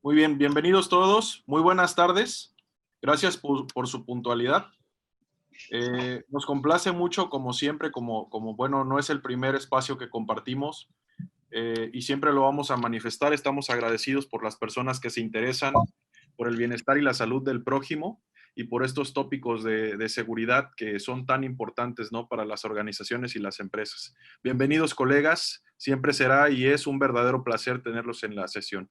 Muy bien, bienvenidos todos. Muy buenas tardes. Gracias por su puntualidad. Nos complace mucho, como siempre, bueno, no es el primer espacio que compartimos y siempre lo vamos a manifestar. Estamos agradecidos por las personas que se interesan por el bienestar y la salud del prójimo y por estos tópicos de seguridad que son tan importantes, ¿no?, para las organizaciones y las empresas. Bienvenidos, colegas. Siempre será y es un verdadero placer tenerlos en la sesión.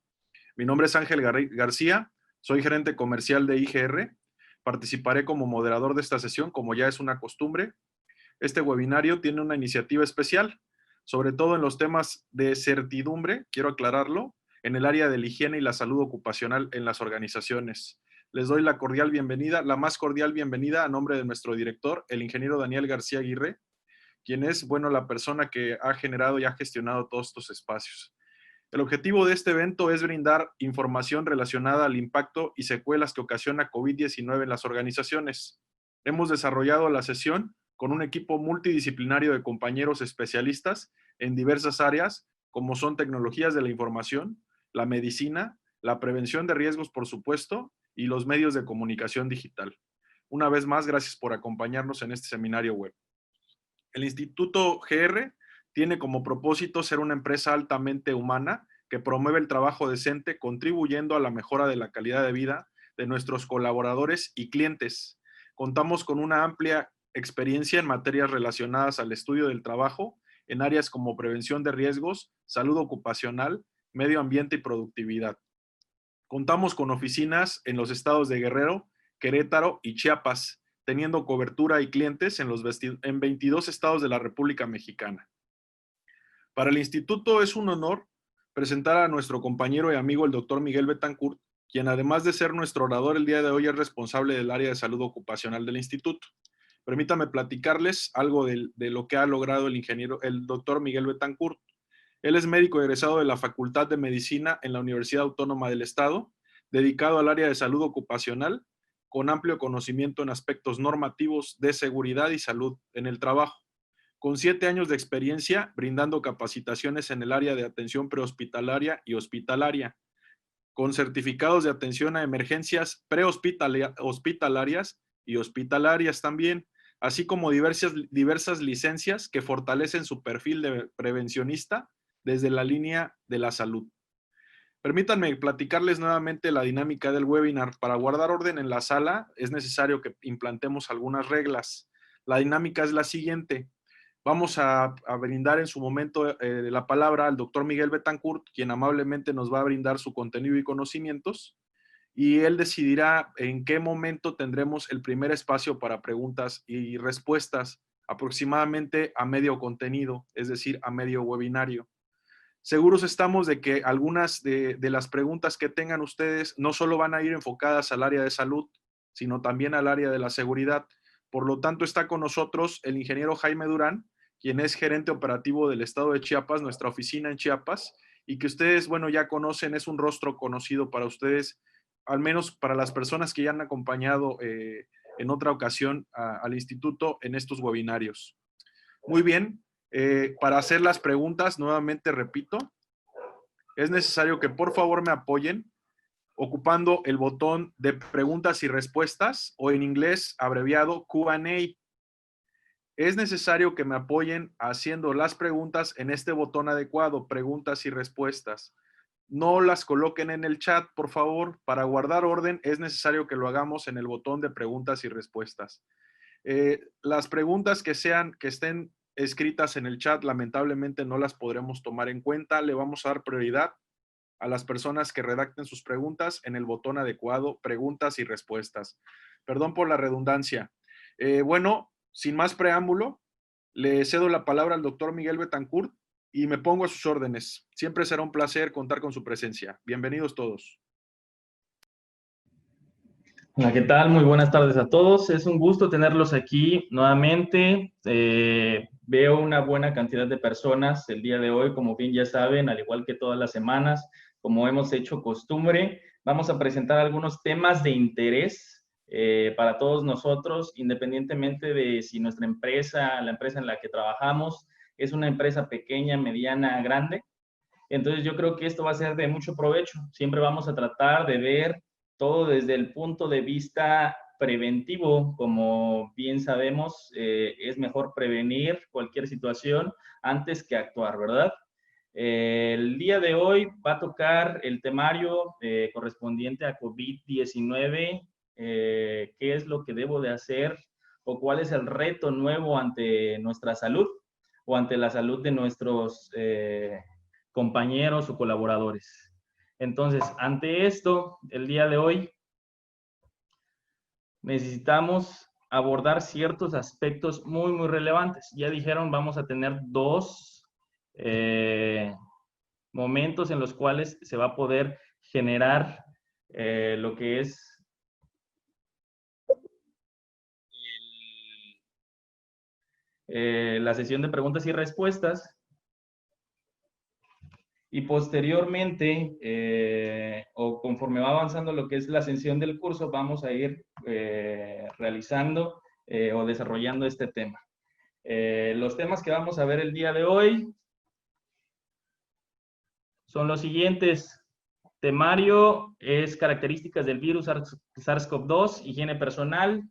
Mi nombre es Ángel García, soy gerente comercial de IGR. Participaré como moderador de esta sesión, como ya es una costumbre. Este webinario tiene una iniciativa especial, sobre todo en los temas de certidumbre, quiero aclararlo, en el área de la higiene y la salud ocupacional en las organizaciones. Les doy la cordial bienvenida, la más cordial bienvenida a nombre de nuestro director, el ingeniero Daniel García Aguirre, quien es, bueno, la persona que ha generado y ha gestionado todos estos espacios. El objetivo de este evento es brindar información relacionada al impacto y secuelas que ocasiona COVID-19 en las organizaciones. Hemos desarrollado la sesión con un equipo multidisciplinario de compañeros especialistas en diversas áreas, como son tecnologías de la información, la medicina, la prevención de riesgos, por supuesto, y los medios de comunicación digital. Una vez más, gracias por acompañarnos en este seminario web. El Instituto GR tiene como propósito ser una empresa altamente humana que promueve el trabajo decente, contribuyendo a la mejora de la calidad de vida de nuestros colaboradores y clientes. Contamos con una amplia experiencia en materias relacionadas al estudio del trabajo, en áreas como prevención de riesgos, salud ocupacional, medio ambiente y productividad. Contamos con oficinas en los estados de Guerrero, Querétaro y Chiapas, teniendo cobertura y clientes en 22 estados de la República Mexicana. Para el instituto es un honor presentar a nuestro compañero y amigo, el doctor Miguel Betancourt, quien además de ser nuestro orador el día de hoy es responsable del área de salud ocupacional del instituto. Permítame platicarles algo de lo que ha logrado el doctor Miguel Betancourt. Él es médico egresado de la Facultad de Medicina en la Universidad Autónoma del Estado, dedicado al área de salud ocupacional, con amplio conocimiento en aspectos normativos de seguridad y salud en el trabajo. Con 7 años de experiencia brindando capacitaciones en el área de atención prehospitalaria y hospitalaria, con certificados de atención a emergencias prehospitalarias y hospitalarias también, así como diversas licencias que fortalecen su perfil de prevencionista desde la línea de la salud. Permítanme platicarles nuevamente la dinámica del webinar. Para guardar orden en la sala es necesario que implantemos algunas reglas. La dinámica es la siguiente. Vamos a brindar en su momento la palabra al doctor Miguel Betancourt, quien amablemente nos va a brindar su contenido y conocimientos, y él decidirá en qué momento tendremos el primer espacio para preguntas y respuestas, aproximadamente a medio contenido, es decir, a medio webinario. Seguros estamos de que algunas de las preguntas que tengan ustedes no solo van a ir enfocadas al área de salud, sino también al área de la seguridad. Por lo tanto, está con nosotros el ingeniero Jaime Durán, quien es gerente operativo del estado de Chiapas, nuestra oficina en Chiapas, y que ustedes, bueno, ya conocen, es un rostro conocido para ustedes, al menos para las personas que ya han acompañado en otra ocasión al instituto en estos webinarios. Muy bien, para hacer las preguntas, nuevamente repito, es necesario que por favor me apoyen ocupando el botón de preguntas y respuestas, o en inglés abreviado Q&A. Es necesario que me apoyen haciendo las preguntas en este botón adecuado, preguntas y respuestas. No las coloquen en el chat, por favor. Para guardar orden es necesario que lo hagamos en el botón de preguntas y respuestas. Las preguntas que estén escritas en el chat, lamentablemente no las podremos tomar en cuenta. Le vamos a dar prioridad a las personas que redacten sus preguntas en el botón adecuado, preguntas y respuestas. Perdón por la redundancia. Bueno, sin más preámbulo, le cedo la palabra al doctor Miguel Betancourt y me pongo a sus órdenes. Siempre será un placer contar con su presencia. Bienvenidos todos. Hola, ¿qué tal? Muy buenas tardes a todos. Es un gusto tenerlos aquí nuevamente. Veo una buena cantidad de personas el día de hoy, como bien ya saben, al igual que todas las semanas, como hemos hecho costumbre, vamos a presentar algunos temas de interés para todos nosotros, independientemente de si nuestra empresa, la empresa en la que trabajamos, es una empresa pequeña, mediana, grande. Entonces yo creo que esto va a ser de mucho provecho. Siempre vamos a tratar de ver todo desde el punto de vista preventivo. Como bien sabemos, es mejor prevenir cualquier situación antes que actuar, ¿verdad? El día de hoy va a tocar el temario correspondiente a COVID-19, qué es lo que debo de hacer o cuál es el reto nuevo ante nuestra salud o ante la salud de nuestros compañeros o colaboradores. Entonces, ante esto, el día de hoy necesitamos abordar ciertos aspectos muy, muy relevantes. Ya dijeron, vamos a tener dos momentos en los cuales se va a poder generar lo que es la sesión de preguntas y respuestas. Y posteriormente, o conforme va avanzando lo que es la sesión del curso, vamos a ir realizando o desarrollando este tema. Los temas que vamos a ver el día de hoy son los siguientes. Temario es características del virus SARS-CoV-2, higiene personal,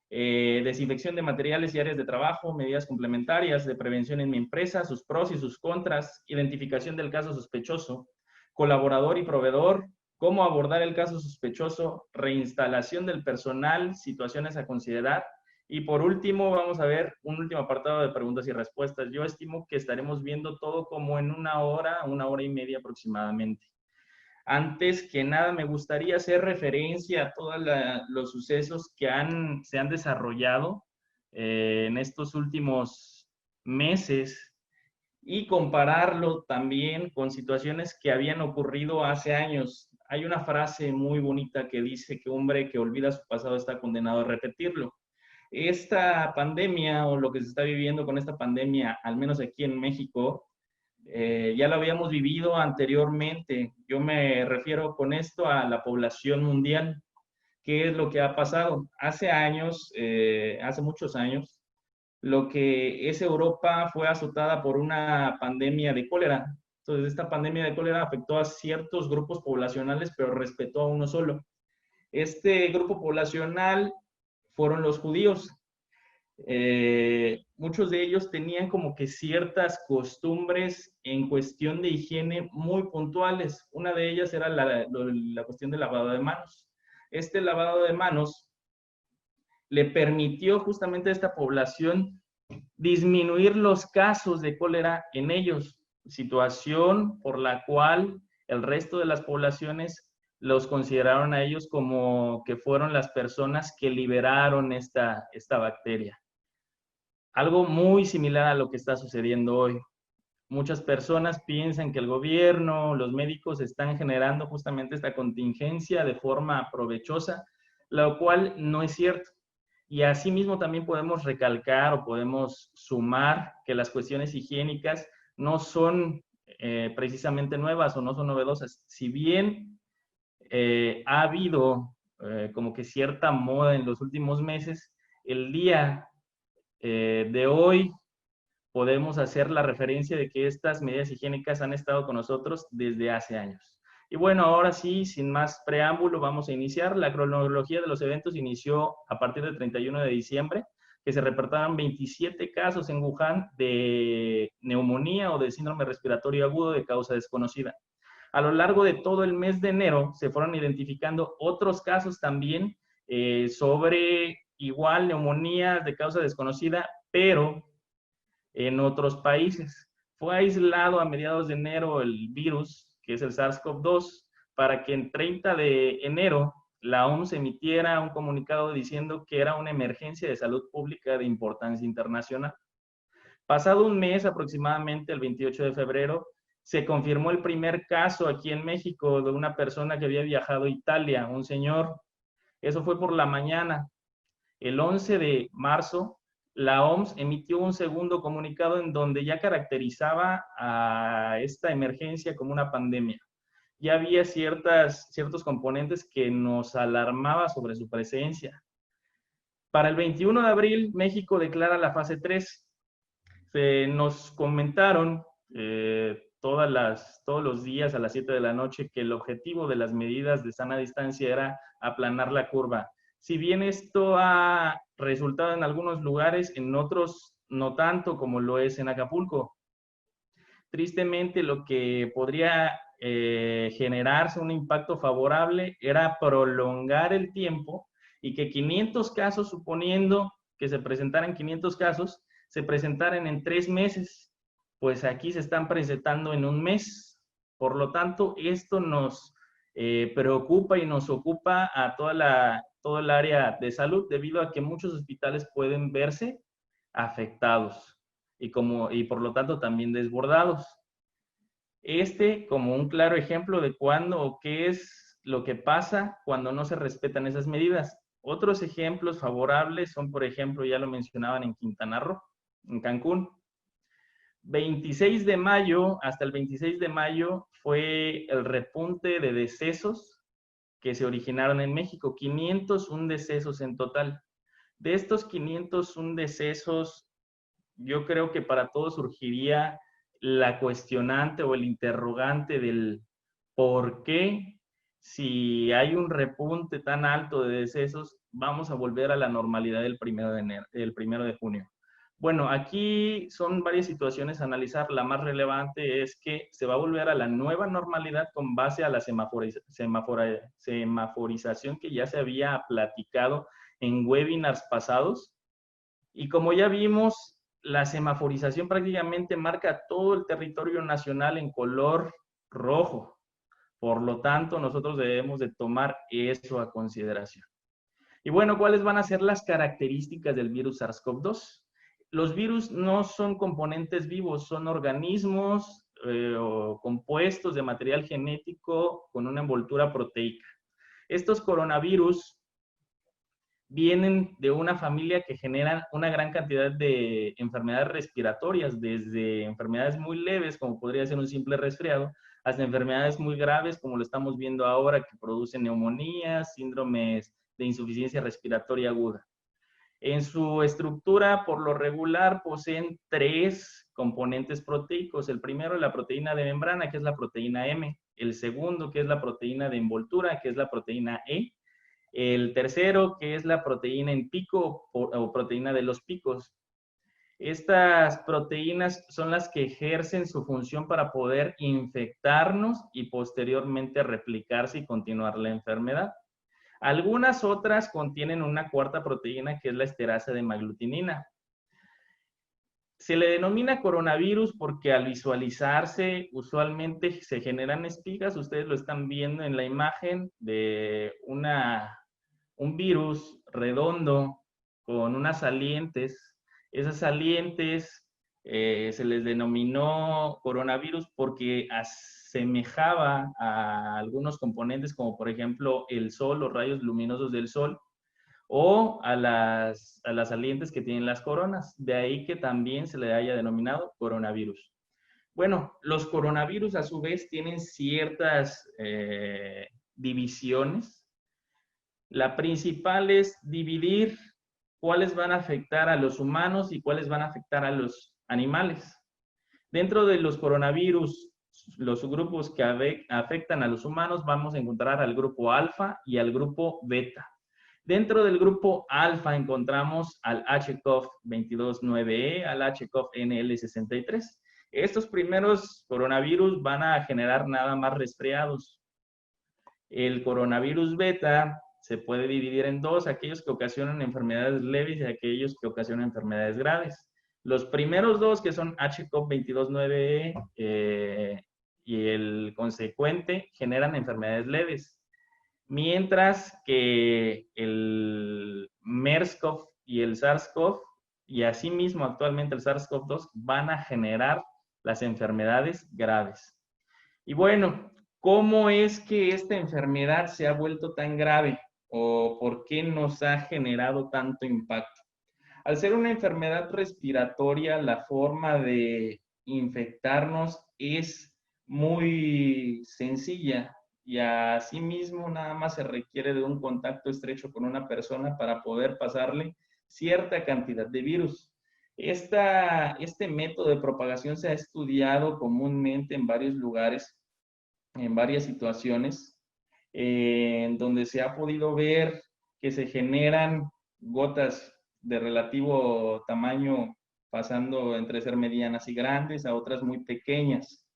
desinfección de materiales y áreas de trabajo, medidas complementarias de prevención en mi empresa, sus pros y sus contras, identificación del caso sospechoso, colaborador y proveedor, cómo abordar el caso sospechoso, reinstalación del personal, situaciones a considerar. Y por último, vamos a ver un último apartado de preguntas y respuestas. Yo estimo que estaremos viendo todo como en una hora y media aproximadamente. Antes que nada, me gustaría hacer referencia a todos los sucesos que se han desarrollado en estos últimos meses y compararlo también con situaciones que habían ocurrido hace años. Hay una frase muy bonita que dice que hombre que olvida su pasado está condenado a repetirlo. Esta pandemia o lo que se está viviendo con esta pandemia, al menos aquí en México, ya lo habíamos vivido anteriormente. Yo me refiero con esto a la población mundial. ¿Qué es lo que ha pasado? Hace años, hace muchos años, lo que es Europa fue azotada por una pandemia de cólera. Entonces, esta pandemia de cólera afectó a ciertos grupos poblacionales, pero respetó a uno solo. Este grupo poblacional fueron los judíos. Muchos de ellos tenían como que ciertas costumbres en cuestión de higiene muy puntuales. Una de ellas era la cuestión del lavado de manos. Este lavado de manos le permitió justamente a esta población disminuir los casos de cólera en ellos, situación por la cual el resto de las poblaciones los consideraron a ellos como que fueron las personas que liberaron esta bacteria. Algo muy similar a lo que está sucediendo hoy. Muchas personas piensan que el gobierno, los médicos están generando justamente esta contingencia de forma provechosa, lo cual no es cierto. Y asimismo también podemos recalcar o podemos sumar que las cuestiones higiénicas no son precisamente nuevas o no son novedosas. Si bien ha habido como que cierta moda en los últimos meses, el día de hoy podemos hacer la referencia de que estas medidas higiénicas han estado con nosotros desde hace años. Y bueno, ahora sí, sin más preámbulo, vamos a iniciar. La cronología de los eventos inició a partir del 31 de diciembre, que se reportaron 27 casos en Wuhan de neumonía o de síndrome respiratorio agudo de causa desconocida. A lo largo de todo el mes de enero se fueron identificando otros casos también sobre igual neumonía de causa desconocida, pero en otros países. Fue aislado a mediados de enero el virus, que es el SARS-CoV-2, para que en 30 de enero la OMS emitiera un comunicado diciendo que era una emergencia de salud pública de importancia internacional. Pasado un mes aproximadamente, el 28 de febrero, se confirmó el primer caso aquí en México de una persona que había viajado a Italia, un señor. Eso fue por la mañana. El 11 de marzo, la OMS emitió un segundo comunicado en donde ya caracterizaba a esta emergencia como una pandemia. Ya había ciertos componentes que nos alarmaba sobre su presencia. Para el 21 de abril, México declara la fase 3. Nos comentaron todos los días a las 7 de la noche que el objetivo de las medidas de sana distancia era aplanar la curva. Si bien esto ha resultado en algunos lugares, en otros no tanto, como lo es en Acapulco. Tristemente, lo que podría generarse un impacto favorable era prolongar el tiempo y que 500 casos, suponiendo que se presentaran 500 casos, se presentaran en 3 meses. Pues aquí se están presentando en un mes. Por lo tanto, esto nos preocupa y nos ocupa a todo el área de salud, debido a que muchos hospitales pueden verse afectados y por lo tanto también desbordados. Como un claro ejemplo de cuándo o qué es lo que pasa cuando no se respetan esas medidas. Otros ejemplos favorables son, por ejemplo, ya lo mencionaban en Quintana Roo, en Cancún. 26 de mayo, hasta el 26 de mayo fue el repunte de decesos que se originaron en México, 501 decesos en total. De estos 501 decesos, yo creo que para todos surgiría la cuestionante o el interrogante del por qué, si hay un repunte tan alto de decesos, vamos a volver a la normalidad del 1 de junio. Bueno, aquí son varias situaciones a analizar. La más relevante es que se va a volver a la nueva normalidad con base a la semaforización que ya se había platicado en webinars pasados. Y como ya vimos, la semaforización prácticamente marca todo el territorio nacional en color rojo. Por lo tanto, nosotros debemos de tomar eso a consideración. Y bueno, ¿cuáles van a ser las características del virus SARS-CoV-2? Los virus no son componentes vivos, son organismos o compuestos de material genético con una envoltura proteica. Estos coronavirus vienen de una familia que genera una gran cantidad de enfermedades respiratorias, desde enfermedades muy leves, como podría ser un simple resfriado, hasta enfermedades muy graves, como lo estamos viendo ahora, que producen neumonías, síndromes de insuficiencia respiratoria aguda. En su estructura, por lo regular, poseen 3 componentes proteicos. El primero, la proteína de membrana, que es la proteína M. El segundo, que es la proteína de envoltura, que es la proteína E. El tercero, que es la proteína en pico o proteína de los picos. Estas proteínas son las que ejercen su función para poder infectarnos y posteriormente replicarse y continuar la enfermedad. Algunas otras contienen una cuarta proteína, que es la esterasa de hemaglutinina. Se le denomina coronavirus porque al visualizarse usualmente se generan espigas. Ustedes lo están viendo en la imagen de un virus redondo con unas salientes. Esas salientes se les denominó coronavirus porque asemejaba a algunos componentes, como por ejemplo el sol, los rayos luminosos del sol, o a las salientes que tienen las coronas. De ahí que también se le haya denominado coronavirus. Bueno, los coronavirus a su vez tienen ciertas divisiones. La principal es dividir cuáles van a afectar a los humanos y cuáles van a afectar a los animales. Dentro de los coronavirus, los grupos que afectan a los humanos, vamos a encontrar al grupo alfa y al grupo beta. Dentro del grupo alfa encontramos al HCoV-229E, al HCoV-NL63. Estos primeros coronavirus van a generar nada más resfriados. El coronavirus beta se puede dividir en 2, aquellos que ocasionan enfermedades leves y aquellos que ocasionan enfermedades graves. Los primeros 2, que son HCoV-229E y el consecuente, generan enfermedades leves. Mientras que el MERS-CoV y el SARS-CoV, y asimismo actualmente el SARS-CoV-2, van a generar las enfermedades graves. Y bueno, ¿cómo es que esta enfermedad se ha vuelto tan grave? ¿O por qué nos ha generado tanto impacto? Al ser una enfermedad respiratoria, la forma de infectarnos es muy sencilla y asimismo nada más se requiere de un contacto estrecho con una persona para poder pasarle cierta cantidad de virus. Este método de propagación se ha estudiado comúnmente en varios lugares, en varias situaciones, en donde se ha podido ver que se generan gotas de relativo tamaño, pasando entre ser medianas y grandes a otras muy pequeñas.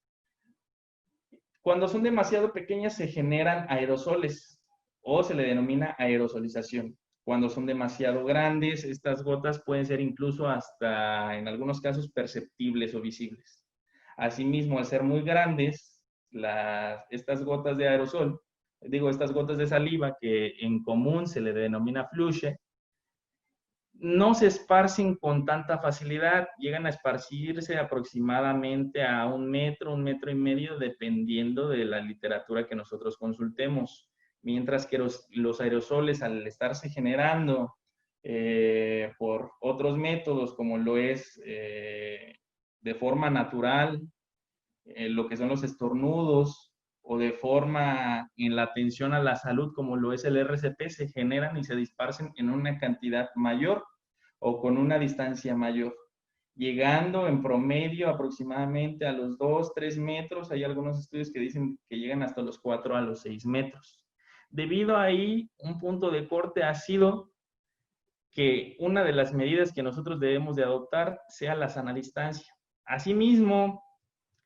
Cuando son demasiado pequeñas se generan aerosoles o se le denomina aerosolización. Cuando son demasiado grandes, estas gotas pueden ser incluso hasta, en algunos casos, perceptibles o visibles. Asimismo, al ser muy grandes, estas gotas de aerosol, estas gotas de saliva, que en común se le denomina fluye, no se esparcen con tanta facilidad, llegan a esparcirse aproximadamente a 1 metro y medio, dependiendo de la literatura que nosotros consultemos. Mientras que los aerosoles, al estarse generando por otros métodos, como lo es de forma natural, lo que son los estornudos, o de forma en la atención a la salud, como lo es el RCP, se generan y se dispersan en una cantidad mayor o con una distancia mayor, llegando en promedio aproximadamente a los 2, 3 metros. Hay algunos estudios que dicen que llegan hasta los 4 a los 6 metros. Debido a ahí, un punto de corte ha sido que una de las medidas que nosotros debemos de adoptar sea la sana distancia. Asimismo,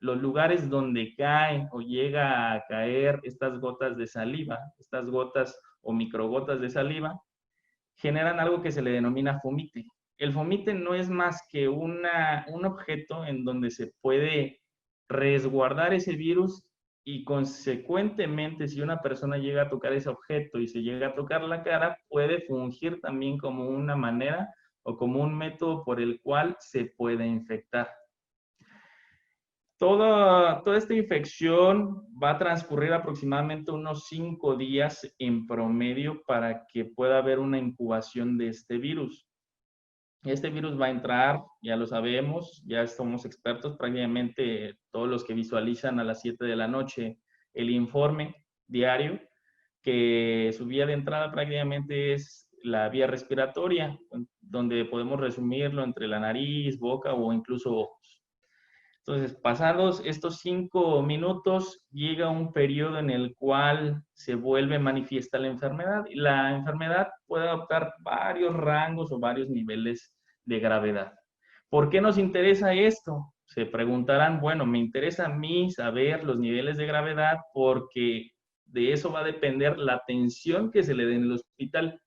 los lugares donde cae o llega a caer estas gotas de saliva, estas gotas o microgotas de saliva, generan algo que se le denomina fomite. El fomite no es más que un objeto en donde se puede resguardar ese virus, y consecuentemente, si una persona llega a tocar ese objeto y se llega a tocar la cara, puede fungir también como una manera o como un método por el cual se puede infectar. Toda esta infección va a transcurrir aproximadamente unos 5 días en promedio para que pueda haber una incubación de este virus. Este virus va a entrar, ya lo sabemos, ya somos expertos, prácticamente todos los que visualizan a las 7 de la noche el informe diario, que su vía de entrada prácticamente es la vía respiratoria, donde podemos resumirlo entre la nariz, boca o incluso ojos. Entonces, pasados estos 5 minutos, llega un periodo en el cual se vuelve manifiesta la enfermedad, y la enfermedad puede adoptar varios rangos o varios niveles de gravedad. ¿Por qué nos interesa esto? Se preguntarán, bueno, me interesa a mí saber los niveles de gravedad porque de eso va a depender la atención que se le dé en el hospital.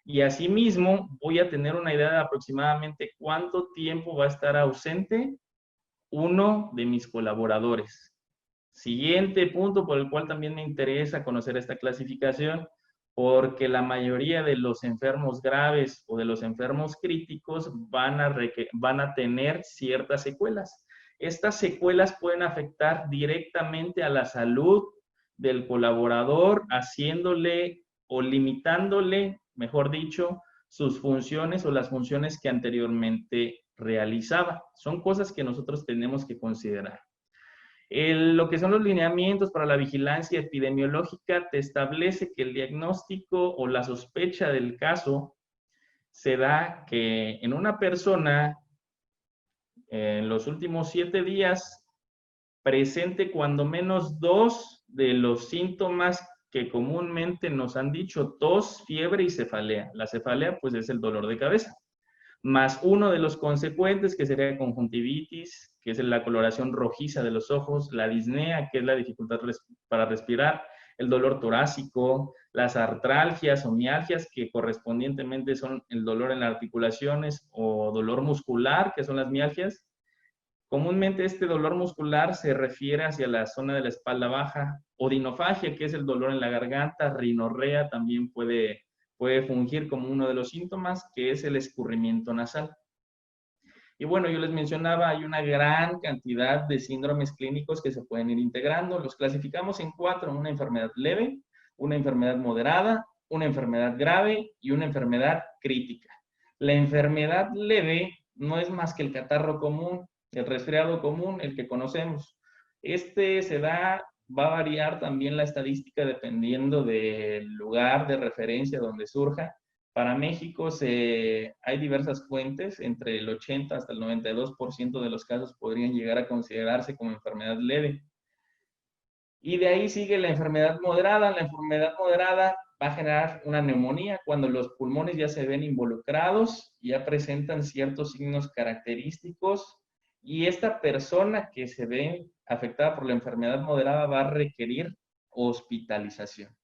Y asimismo, voy a tener una idea de aproximadamente cuánto tiempo va a estar ausente uno de mis colaboradores. Siguiente punto por el cual también me interesa conocer esta clasificación, porque la mayoría de los enfermos graves o de los enfermos críticos van a tener ciertas secuelas. Estas secuelas pueden afectar directamente a la salud del colaborador, haciéndole o limitándole, mejor dicho, sus funciones o las funciones que anteriormente realizaba. Son cosas que nosotros tenemos que considerar. Lo que son los lineamientos para la vigilancia epidemiológica te establece que el diagnóstico o la sospecha del caso se da que en una persona en los últimos 7 días presente cuando menos 2 de los síntomas que comúnmente nos han dicho: tos, fiebre y cefalea. La cefalea pues es el dolor de cabeza, más uno de los consecuentes, que sería conjuntivitis, que es la coloración rojiza de los ojos, la disnea, que es la dificultad para respirar, el dolor torácico, las artralgias o mialgias, que correspondientemente son el dolor en las articulaciones, o dolor muscular, que son las mialgias. Comúnmente este dolor muscular se refiere hacia la zona de la espalda baja. Odinofagia, que es el dolor en la garganta. Rinorrea también puede fungir como uno de los síntomas, que es el escurrimiento nasal. Y bueno, yo les mencionaba, hay una gran cantidad de síndromes clínicos que se pueden ir integrando. Los clasificamos en 4: una enfermedad leve, una enfermedad moderada, una enfermedad grave y una enfermedad crítica. La enfermedad leve no es más que el catarro común, el resfriado común, el que conocemos. Va a variar también la estadística dependiendo del lugar de referencia donde surja, Para México hay diversas fuentes, entre el 80 hasta el 92% de los casos podrían llegar a considerarse como enfermedad leve. Y de ahí sigue la enfermedad moderada. La enfermedad moderada va a generar una neumonía cuando los pulmones ya se ven involucrados, ya presentan ciertos signos característicos, y esta persona que se ve afectada por la enfermedad moderada va a requerir hospitalización.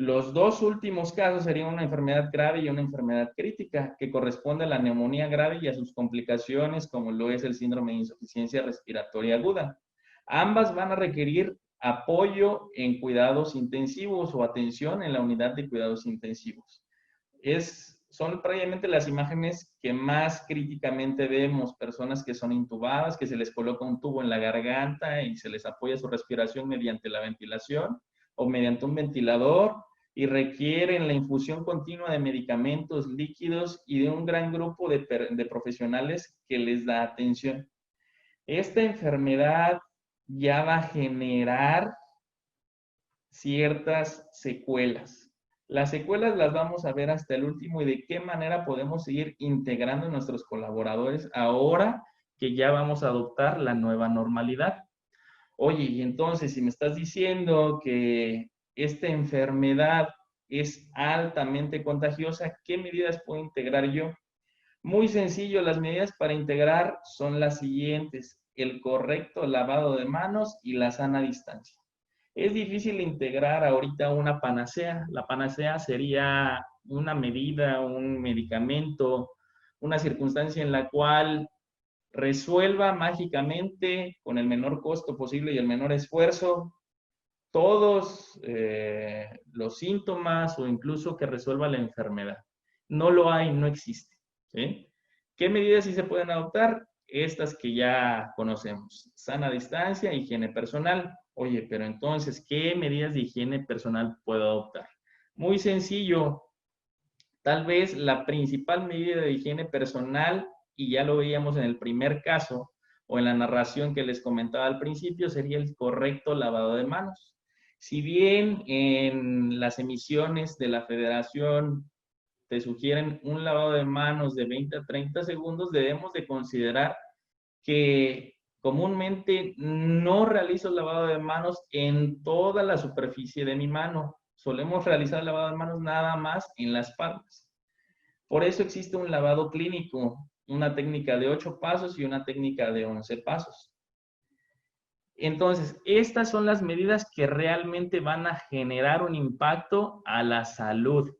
Los dos últimos casos serían una enfermedad grave y una enfermedad crítica, que corresponde a la neumonía grave y a sus complicaciones, como lo es el síndrome de insuficiencia respiratoria aguda. Ambas van a requerir apoyo en cuidados intensivos o atención en la unidad de cuidados intensivos. Son previamente las imágenes que más críticamente vemos, personas que son intubadas, que se les coloca un tubo en la garganta y se les apoya su respiración mediante la ventilación o mediante un ventilador, y requieren la infusión continua de medicamentos líquidos y de un gran grupo de profesionales que les da atención. Esta enfermedad ya va a generar ciertas secuelas. Las secuelas las vamos a ver hasta el último, y de qué manera podemos seguir integrando a nuestros colaboradores ahora que ya vamos a adoptar la nueva normalidad. Oye, y entonces, si me estás diciendo que esta enfermedad es altamente contagiosa, ¿qué medidas puedo integrar yo? Muy sencillo, las medidas para integrar son las siguientes: el correcto lavado de manos y la sana distancia. Es difícil integrar ahorita una panacea. La panacea sería una medida, un medicamento, una circunstancia en la cual resuelva mágicamente, con el menor costo posible y el menor esfuerzo, todos los síntomas, o incluso que resuelva la enfermedad. No lo hay, no existe. ¿Sí? ¿Qué medidas sí se pueden adoptar? Estas que ya conocemos: sana distancia, higiene personal. Oye, pero entonces, ¿qué medidas de higiene personal puedo adoptar? Muy sencillo. Tal vez la principal medida de higiene personal, y ya lo veíamos en el primer caso o en la narración que les comentaba al principio, sería el correcto lavado de manos. Si bien en las emisiones de la Federación te sugieren un lavado de manos de 20 a 30 segundos, debemos de considerar que comúnmente no realizo el lavado de manos en toda la superficie de mi mano. Solemos realizar el lavado de manos nada más en las palmas. Por eso existe un lavado clínico, una técnica de 8 pasos y una técnica de 11 pasos. Entonces, estas son las medidas que realmente van a generar un impacto a la salud.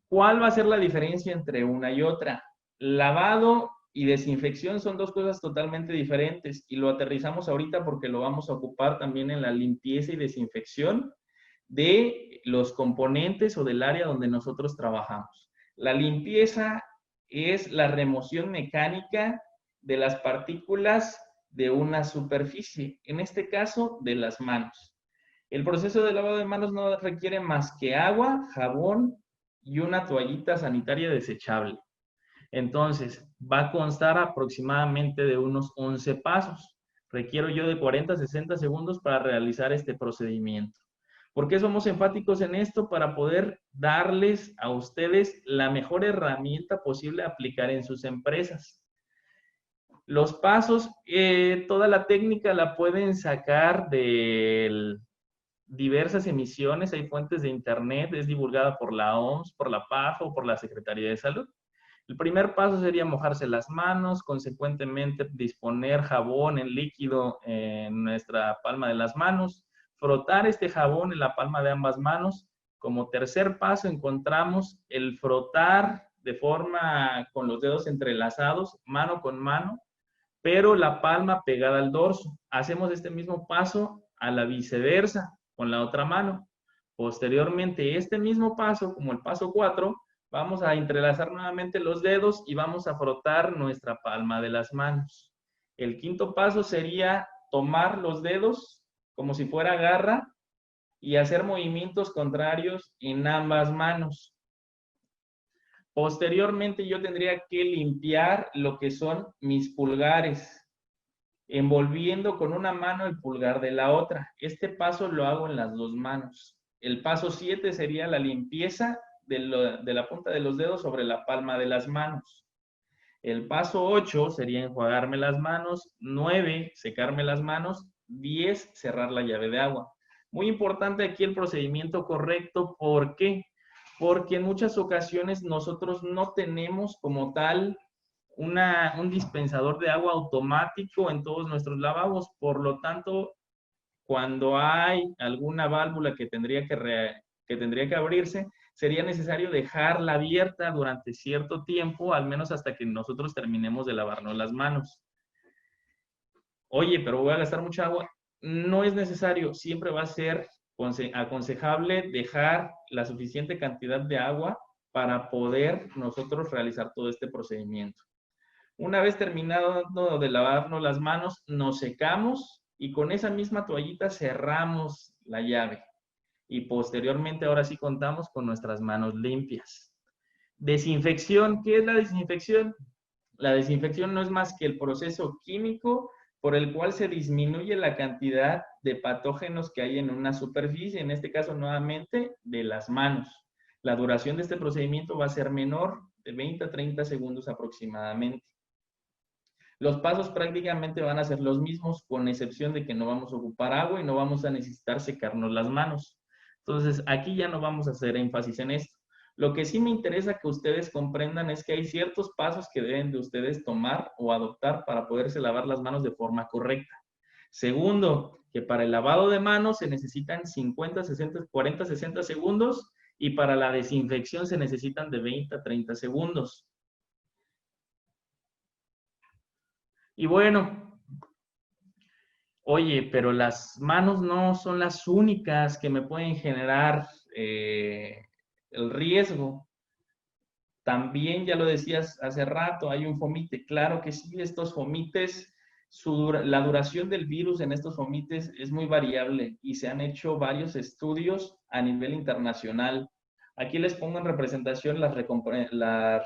¿Cuál va a ser la diferencia entre una y otra? Lavado y desinfección son dos cosas totalmente diferentes, y lo aterrizamos ahorita porque lo vamos a ocupar también en la limpieza y desinfección de los componentes o del área donde nosotros trabajamos. La limpieza es la remoción mecánica de las partículas de una superficie, en este caso de las manos. El proceso de lavado de manos no requiere más que agua, jabón y una toallita sanitaria desechable. Entonces, va a constar aproximadamente de unos 11 pasos. Requiero yo de 40 a 60 segundos para realizar este procedimiento. ¿Por qué somos enfáticos en esto? Para poder darles a ustedes la mejor herramienta posible a aplicar en sus empresas. Los pasos, toda la técnica la pueden sacar de diversas emisiones. Hay fuentes de internet, es divulgada por la OMS, por la PAF o por la Secretaría de Salud. El primer paso sería mojarse las manos, consecuentemente disponer jabón en líquido en nuestra palma de las manos, frotar este jabón en la palma de ambas manos. Como tercer paso encontramos el frotar de forma con los dedos entrelazados, mano con mano, pero la palma pegada al dorso. Hacemos este mismo paso a la viceversa, con la otra mano. Posteriormente, este mismo paso, como el paso 4, vamos a entrelazar nuevamente los dedos y vamos a frotar nuestra palma de las manos. El quinto paso sería tomar los dedos como si fuera garra y hacer movimientos contrarios en ambas manos. Posteriormente, yo tendría que limpiar lo que son mis pulgares, envolviendo con una mano el pulgar de la otra. Este paso lo hago en las dos manos. El paso 7 sería la limpieza de la punta de los dedos sobre la palma de las manos. El paso 8 sería enjuagarme las manos, 9, secarme las manos, 10, cerrar la llave de agua. Muy importante aquí el procedimiento correcto. ¿Por qué? Porque en muchas ocasiones nosotros no tenemos como tal un dispensador de agua automático en todos nuestros lavabos. Por lo tanto, cuando hay alguna válvula que tendría que abrirse, sería necesario dejarla abierta durante cierto tiempo, al menos hasta que nosotros terminemos de lavarnos las manos. Oye, pero voy a gastar mucha agua. No es necesario, siempre va a ser aconsejable dejar la suficiente cantidad de agua para poder nosotros realizar todo este procedimiento. Una vez terminado de lavarnos las manos, nos secamos y con esa misma toallita cerramos la llave. Y posteriormente, ahora sí contamos con nuestras manos limpias. Desinfección. ¿Qué es la desinfección? La desinfección no es más que el proceso químico por el cual se disminuye la cantidad de patógenos que hay en una superficie, en este caso nuevamente de las manos. La duración de este procedimiento va a ser menor, de 20 a 30 segundos aproximadamente. Los pasos prácticamente van a ser los mismos, con excepción de que no vamos a ocupar agua y no vamos a necesitar secarnos las manos. Entonces, aquí ya no vamos a hacer énfasis en esto. Lo que sí me interesa que ustedes comprendan es que hay ciertos pasos que deben de ustedes tomar o adoptar para poderse lavar las manos de forma correcta. Segundo, que para el lavado de manos se necesitan 50, 60, 40, 60 segundos y para la desinfección se necesitan de 20 a 30 segundos. Y bueno, oye, pero las manos no son las únicas que me pueden generar el riesgo. También, ya lo decías hace rato, hay un fomite. Claro que sí, estos fomites, la duración del virus en estos fomites es muy variable y se han hecho varios estudios a nivel internacional. Aquí les pongo en representación las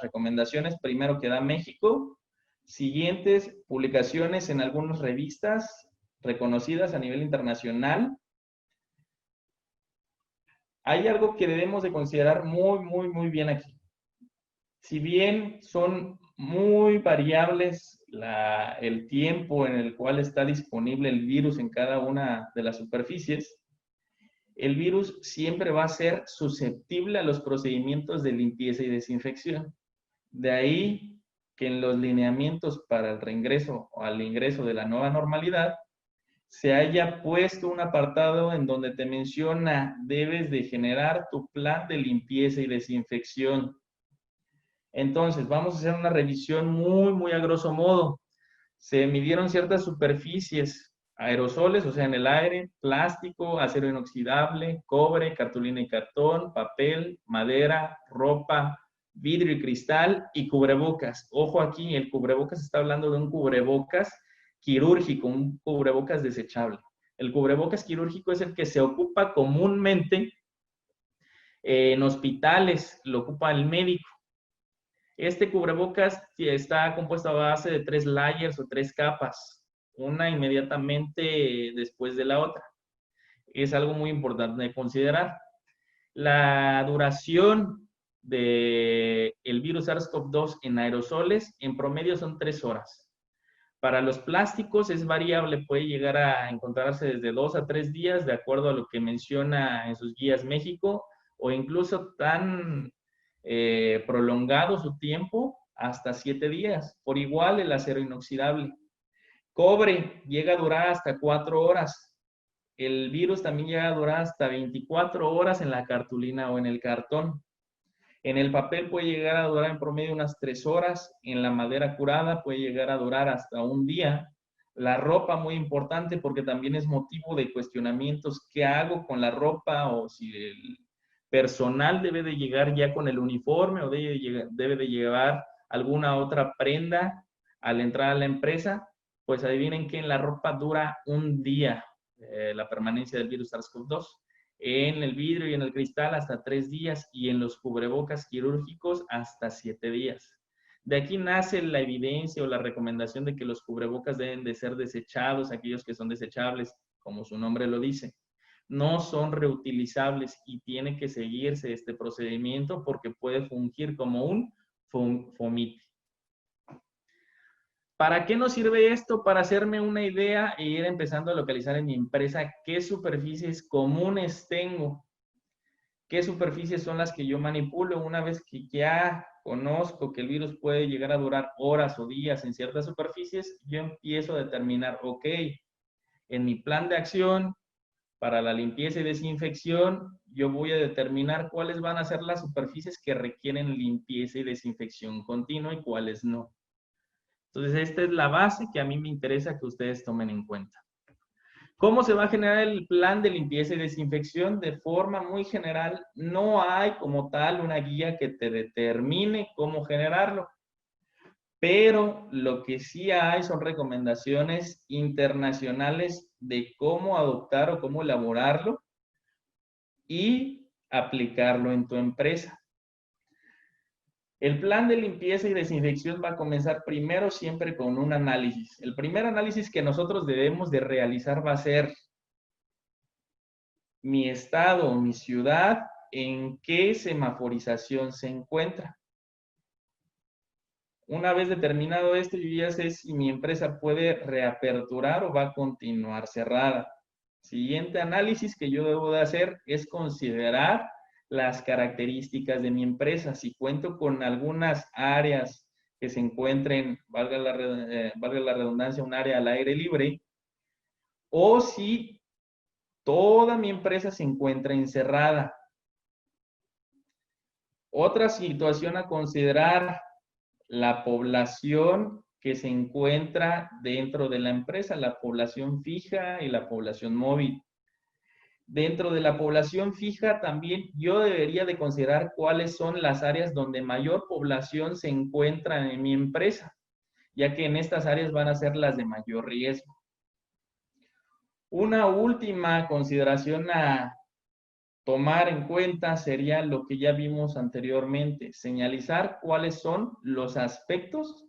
recomendaciones primero que da México, siguientes publicaciones en algunas revistas reconocidas a nivel internacional. Hay algo que debemos de considerar muy bien aquí. Si bien son muy variables el tiempo en el cual está disponible el virus en cada una de las superficies, el virus siempre va a ser susceptible a los procedimientos de limpieza y desinfección. De ahí que en los lineamientos para el reingreso o al ingreso de la nueva normalidad se haya puesto un apartado en donde te menciona: debes de generar tu plan de limpieza y desinfección. Entonces, vamos a hacer una revisión muy a grosso modo. Se midieron ciertas superficies: aerosoles, o sea, en el aire, plástico, acero inoxidable, cobre, cartulina y cartón, papel, madera, ropa, vidrio y cristal, y cubrebocas. Ojo aquí, el cubrebocas está hablando de un cubrebocas quirúrgico, un cubrebocas desechable. El cubrebocas quirúrgico es el que se ocupa comúnmente en hospitales, lo ocupa el médico. Este cubrebocas está compuesto a base de 3 layers o 3 capas, una inmediatamente después de la otra. Es algo muy importante de considerar. La duración del virus SARS-CoV-2 en aerosoles en promedio son 3 horas. Para los plásticos es variable, puede llegar a encontrarse desde 2 a 3 días, de acuerdo a lo que menciona en sus guías México, o incluso tan prolongado su tiempo, hasta 7 días. Por igual el acero inoxidable. Cobre llega a durar hasta 4 horas. El virus también llega a durar hasta 24 horas en la cartulina o en el cartón. En el papel puede llegar a durar en promedio unas 3 horas. En la madera curada puede llegar a durar hasta un día. La ropa, muy importante, porque también es motivo de cuestionamientos. ¿Qué hago con la ropa? O si el personal debe de llegar ya con el uniforme o debe de llevar alguna otra prenda al entrar a la empresa. Pues adivinen que en la ropa dura un día la permanencia del virus SARS-CoV-2. En el vidrio y en el cristal hasta 3 días y en los cubrebocas quirúrgicos hasta 7 días. De aquí nace la evidencia o la recomendación de que los cubrebocas deben de ser desechados, aquellos que son desechables, como su nombre lo dice. no son reutilizables y tiene que seguirse este procedimiento porque puede fungir como un fomite. ¿Para qué nos sirve esto? Para hacerme una idea e ir empezando a localizar en mi empresa qué superficies comunes tengo, qué superficies son las que yo manipulo. Una vez que ya conozco que el virus puede llegar a durar horas o días en ciertas superficies, yo empiezo a determinar, ok, en mi plan de acción para la limpieza y desinfección, yo voy a determinar cuáles van a ser las superficies que requieren limpieza y desinfección continua y cuáles no. Entonces, esta es la base que a mí me interesa que ustedes tomen en cuenta. ¿Cómo se va a generar el plan de limpieza y desinfección? De forma muy general, no hay como tal una guía que te determine cómo generarlo, pero lo que sí hay son recomendaciones internacionales de cómo adoptar o cómo elaborarlo y aplicarlo en tu empresa. El plan de limpieza y desinfección va a comenzar primero siempre con un análisis. El primer análisis que nosotros debemos de realizar va a ser mi estado, mi ciudad, en qué semaforización se encuentra. Una vez determinado esto, yo ya sé si mi empresa puede reaperturar o va a continuar cerrada. Siguiente análisis que yo debo de hacer es considerar las características de mi empresa. Si cuento con algunas áreas que se encuentren, valga la redundancia, un área al aire libre, o si toda mi empresa se encuentra encerrada. Otra situación a considerar, la población que se encuentra dentro de la empresa, la población fija y la población móvil. Dentro de la población fija también yo debería de considerar cuáles son las áreas donde mayor población se encuentra en mi empresa, ya que en estas áreas van a ser las de mayor riesgo. Una última consideración a tomar en cuenta sería lo que ya vimos anteriormente, señalizar cuáles son los aspectos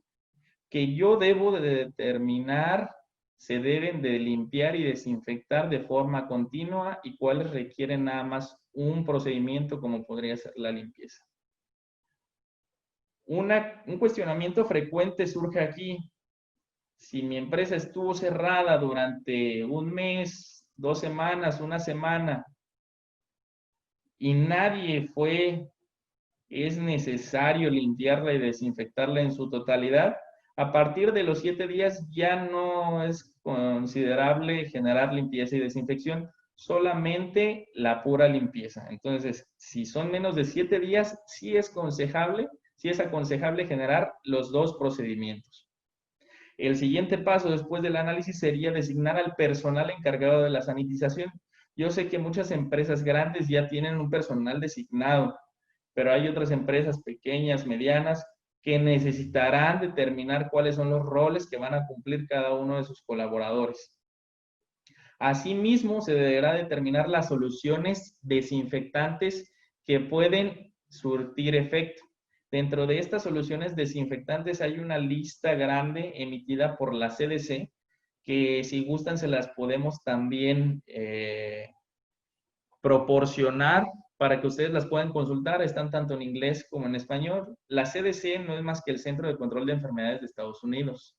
que yo debo de determinar se deben de limpiar y desinfectar de forma continua y cuáles requieren nada más un procedimiento como podría ser la limpieza. Un cuestionamiento frecuente surge aquí. Si mi empresa estuvo cerrada durante un mes, 2 semanas, una semana, y nadie fue, es necesario limpiarla y desinfectarla en su totalidad. A partir de los 7 días ya no es considerable generar limpieza y desinfección, solamente la pura limpieza. Entonces, si son menos de 7 días, sí es aconsejable generar los 2 procedimientos. El siguiente paso después del análisis sería designar al personal encargado de la sanitización. Yo sé que muchas empresas grandes ya tienen un personal designado, pero hay otras empresas pequeñas, medianas, que necesitarán determinar cuáles son los roles que van a cumplir cada uno de sus colaboradores. Asimismo, se deberá determinar las soluciones desinfectantes que pueden surtir efecto. Dentro de estas soluciones desinfectantes hay una lista grande emitida por la CDC, que si gustan se las podemos también proporcionar para que ustedes las puedan consultar. Están tanto en inglés como en español. La CDC no es más que el Centro de Control de Enfermedades de Estados Unidos.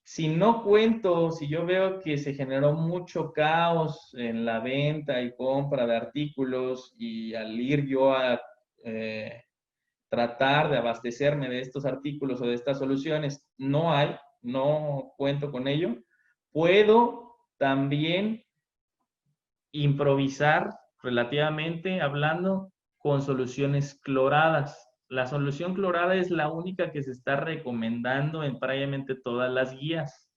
Si no cuento, si yo veo que se generó mucho caos en la venta y compra de artículos y al ir yo a tratar de abastecerme de estos artículos o de estas soluciones, no cuento con ello, puedo también improvisar relativamente hablando con soluciones cloradas. La solución clorada es la única que se está recomendando en prácticamente todas las guías.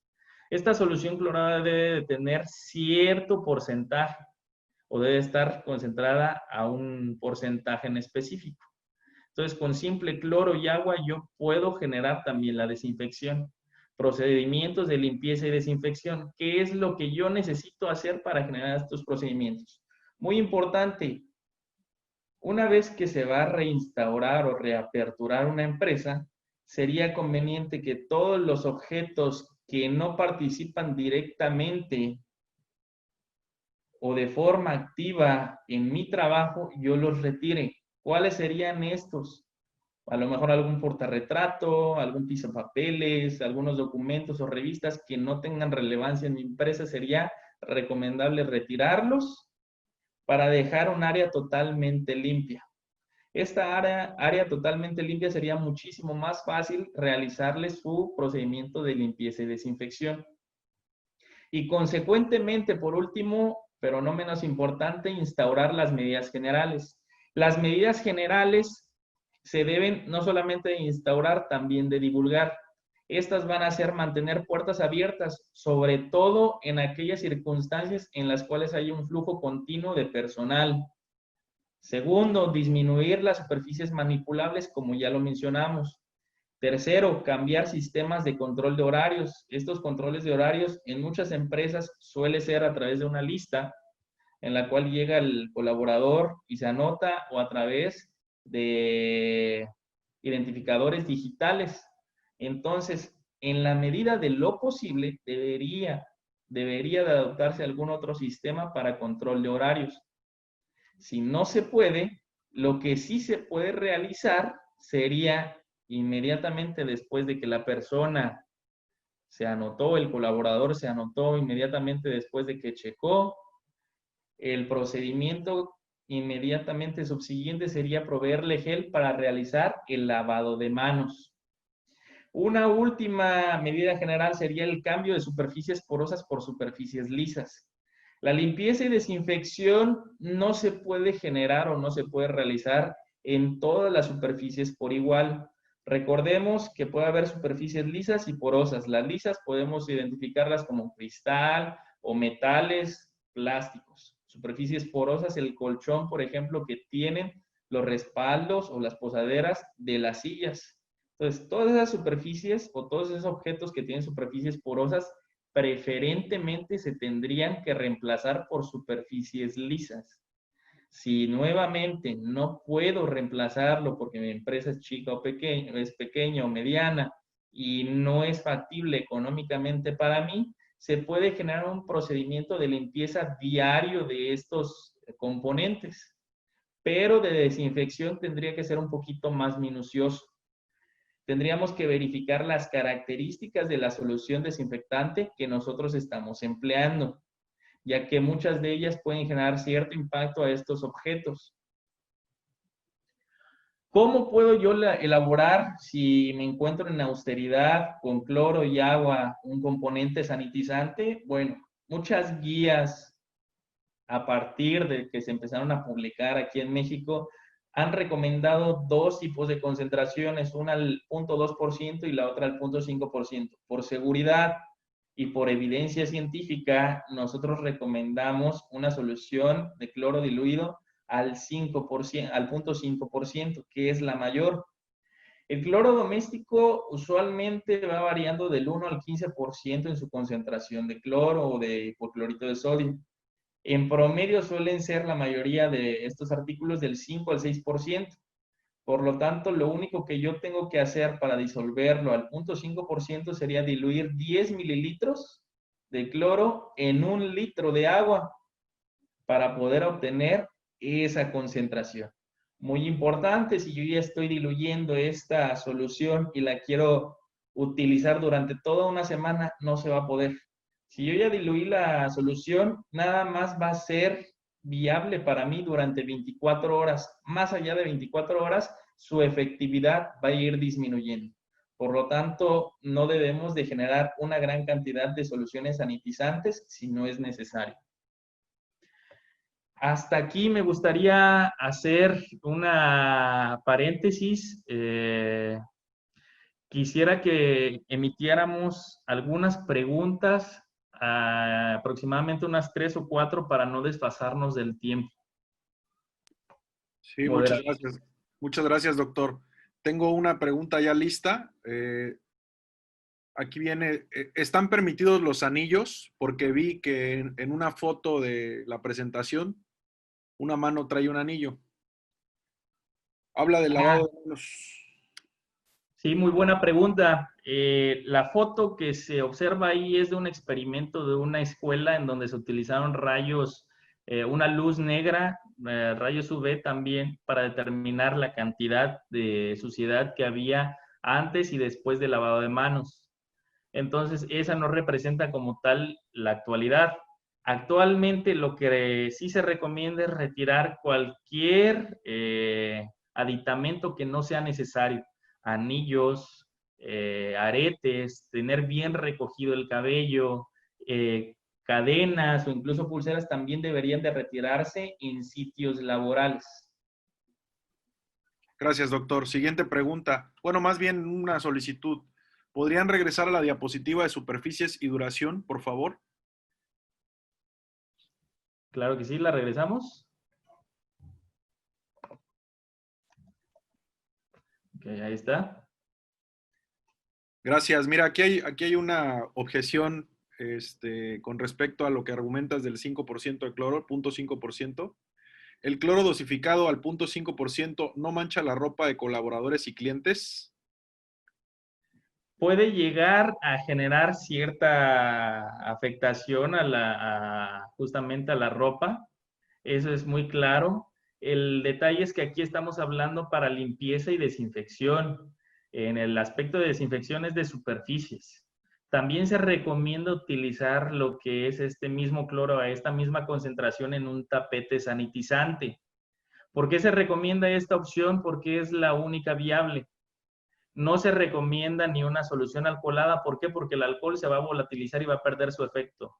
Esta solución clorada debe de tener cierto porcentaje o debe estar concentrada a un porcentaje en específico. Entonces, con simple cloro y agua yo puedo generar también la desinfección. Procedimientos de limpieza y desinfección. ¿Qué es lo que yo necesito hacer para generar estos procedimientos? Muy importante, una vez que se va a reinstaurar o reaperturar una empresa, sería conveniente que todos los objetos que no participan directamente o de forma activa en mi trabajo, yo los retire. ¿Cuáles serían estos? A lo mejor algún portarretrato, algún pisapapeles, algunos documentos o revistas que no tengan relevancia en mi empresa, sería recomendable retirarlos para dejar un área totalmente limpia. Esta área totalmente limpia sería muchísimo más fácil realizarle su procedimiento de limpieza y desinfección. Y consecuentemente, por último, pero no menos importante, instaurar las medidas generales. Las medidas generales se deben no solamente de instaurar, también de divulgar. Estas van a ser mantener puertas abiertas, sobre todo en aquellas circunstancias en las cuales hay un flujo continuo de personal. Segundo, disminuir las superficies manipulables, como ya lo mencionamos. Tercero, cambiar sistemas de control de horarios. Estos controles de horarios en muchas empresas suele ser a través de una lista en la cual llega el colaborador y se anota, o a través de identificadores digitales. Entonces, en la medida de lo posible, debería de adoptarse algún otro sistema para control de horarios. Si no se puede, lo que sí se puede realizar sería inmediatamente después de que la persona se anotó, el colaborador se anotó, inmediatamente después de que checó, el procedimiento inmediatamente subsiguiente sería proveerle gel para realizar el lavado de manos. Una última medida general sería el cambio de superficies porosas por superficies lisas. La limpieza y desinfección no se puede generar o no se puede realizar en todas las superficies por igual. Recordemos que puede haber superficies lisas y porosas. Las lisas podemos identificarlas como cristal o metales, plásticos. Superficies porosas, el colchón, por ejemplo, que tienen los respaldos o las posaderas de las sillas. Entonces, todas esas superficies o todos esos objetos que tienen superficies porosas preferentemente se tendrían que reemplazar por superficies lisas. Si nuevamente no puedo reemplazarlo porque mi empresa es chica o es pequeña o mediana y no es factible económicamente para mí, se puede generar un procedimiento de limpieza diario de estos componentes, pero de desinfección tendría que ser un poquito más minucioso. Tendríamos que verificar las características de la solución desinfectante que nosotros estamos empleando, ya que muchas de ellas pueden generar cierto impacto a estos objetos. ¿Cómo puedo yo elaborar, si me encuentro en austeridad, con cloro y agua, un componente sanitizante? Bueno, muchas guías a partir de que se empezaron a publicar aquí en México han recomendado dos tipos de concentraciones, una al 0.2% y la otra al 0.5%. Por seguridad y por evidencia científica, nosotros recomendamos una solución de cloro diluido al 5%, al 0.5%, que es la mayor. El cloro doméstico usualmente va variando del 1 al 15% en su concentración de cloro o de hipoclorito de sodio. En promedio suelen ser la mayoría de estos artículos del 5 al 6%. Por lo tanto, lo único que yo tengo que hacer para disolverlo al 0.5% sería diluir 10 mililitros de cloro en 1 litro de agua para poder obtener esa concentración. Muy importante, si yo ya estoy diluyendo esta solución y la quiero utilizar durante toda una semana, no se va a poder. Si yo ya diluí la solución, nada más va a ser viable para mí durante 24 horas. Más allá de 24 horas, su efectividad va a ir disminuyendo. Por lo tanto, no debemos de generar una gran cantidad de soluciones sanitizantes si no es necesario. Hasta aquí me gustaría hacer una paréntesis. Quisiera que emitiéramos algunas preguntas, aproximadamente unas 3 o 4 para no desfasarnos del tiempo. Sí, muchas gracias. Muchas gracias, doctor. Tengo una pregunta ya lista. Aquí viene, ¿están permitidos los anillos? Porque vi que en una foto de la presentación, una mano trae un anillo. Habla del lavado de manos. Sí, muy buena pregunta. La foto que se observa ahí es de un experimento de una escuela en donde se utilizaron rayos una luz negra, rayos UV también, para determinar la cantidad de suciedad que había antes y después del lavado de manos. Entonces, esa no representa como tal la actualidad. Actualmente lo que sí se recomienda es retirar cualquier aditamento que no sea necesario. Anillos, aretes, tener bien recogido el cabello, cadenas o incluso pulseras también deberían de retirarse en sitios laborales. Gracias, doctor. Siguiente pregunta. Bueno, más bien una solicitud. ¿Podrían regresar a la diapositiva de superficies y duración, por favor? Claro que sí, la regresamos. Ok, ahí está. Gracias. Mira, aquí hay una objeción con respecto a lo que argumentas del 5% de cloro, 0.5%. ¿El cloro dosificado al 0.5% no mancha la ropa de colaboradores y clientes? Puede llegar a generar cierta afectación justamente a la ropa. Eso es muy claro. El detalle es que aquí estamos hablando para limpieza y desinfección. En el aspecto de desinfección es de superficies. También se recomienda utilizar lo que es este mismo cloro a esta misma concentración en un tapete sanitizante. ¿Por qué se recomienda esta opción? Porque es la única viable. No se recomienda ni una solución alcoholada. ¿Por qué? Porque el alcohol se va a volatilizar y va a perder su efecto.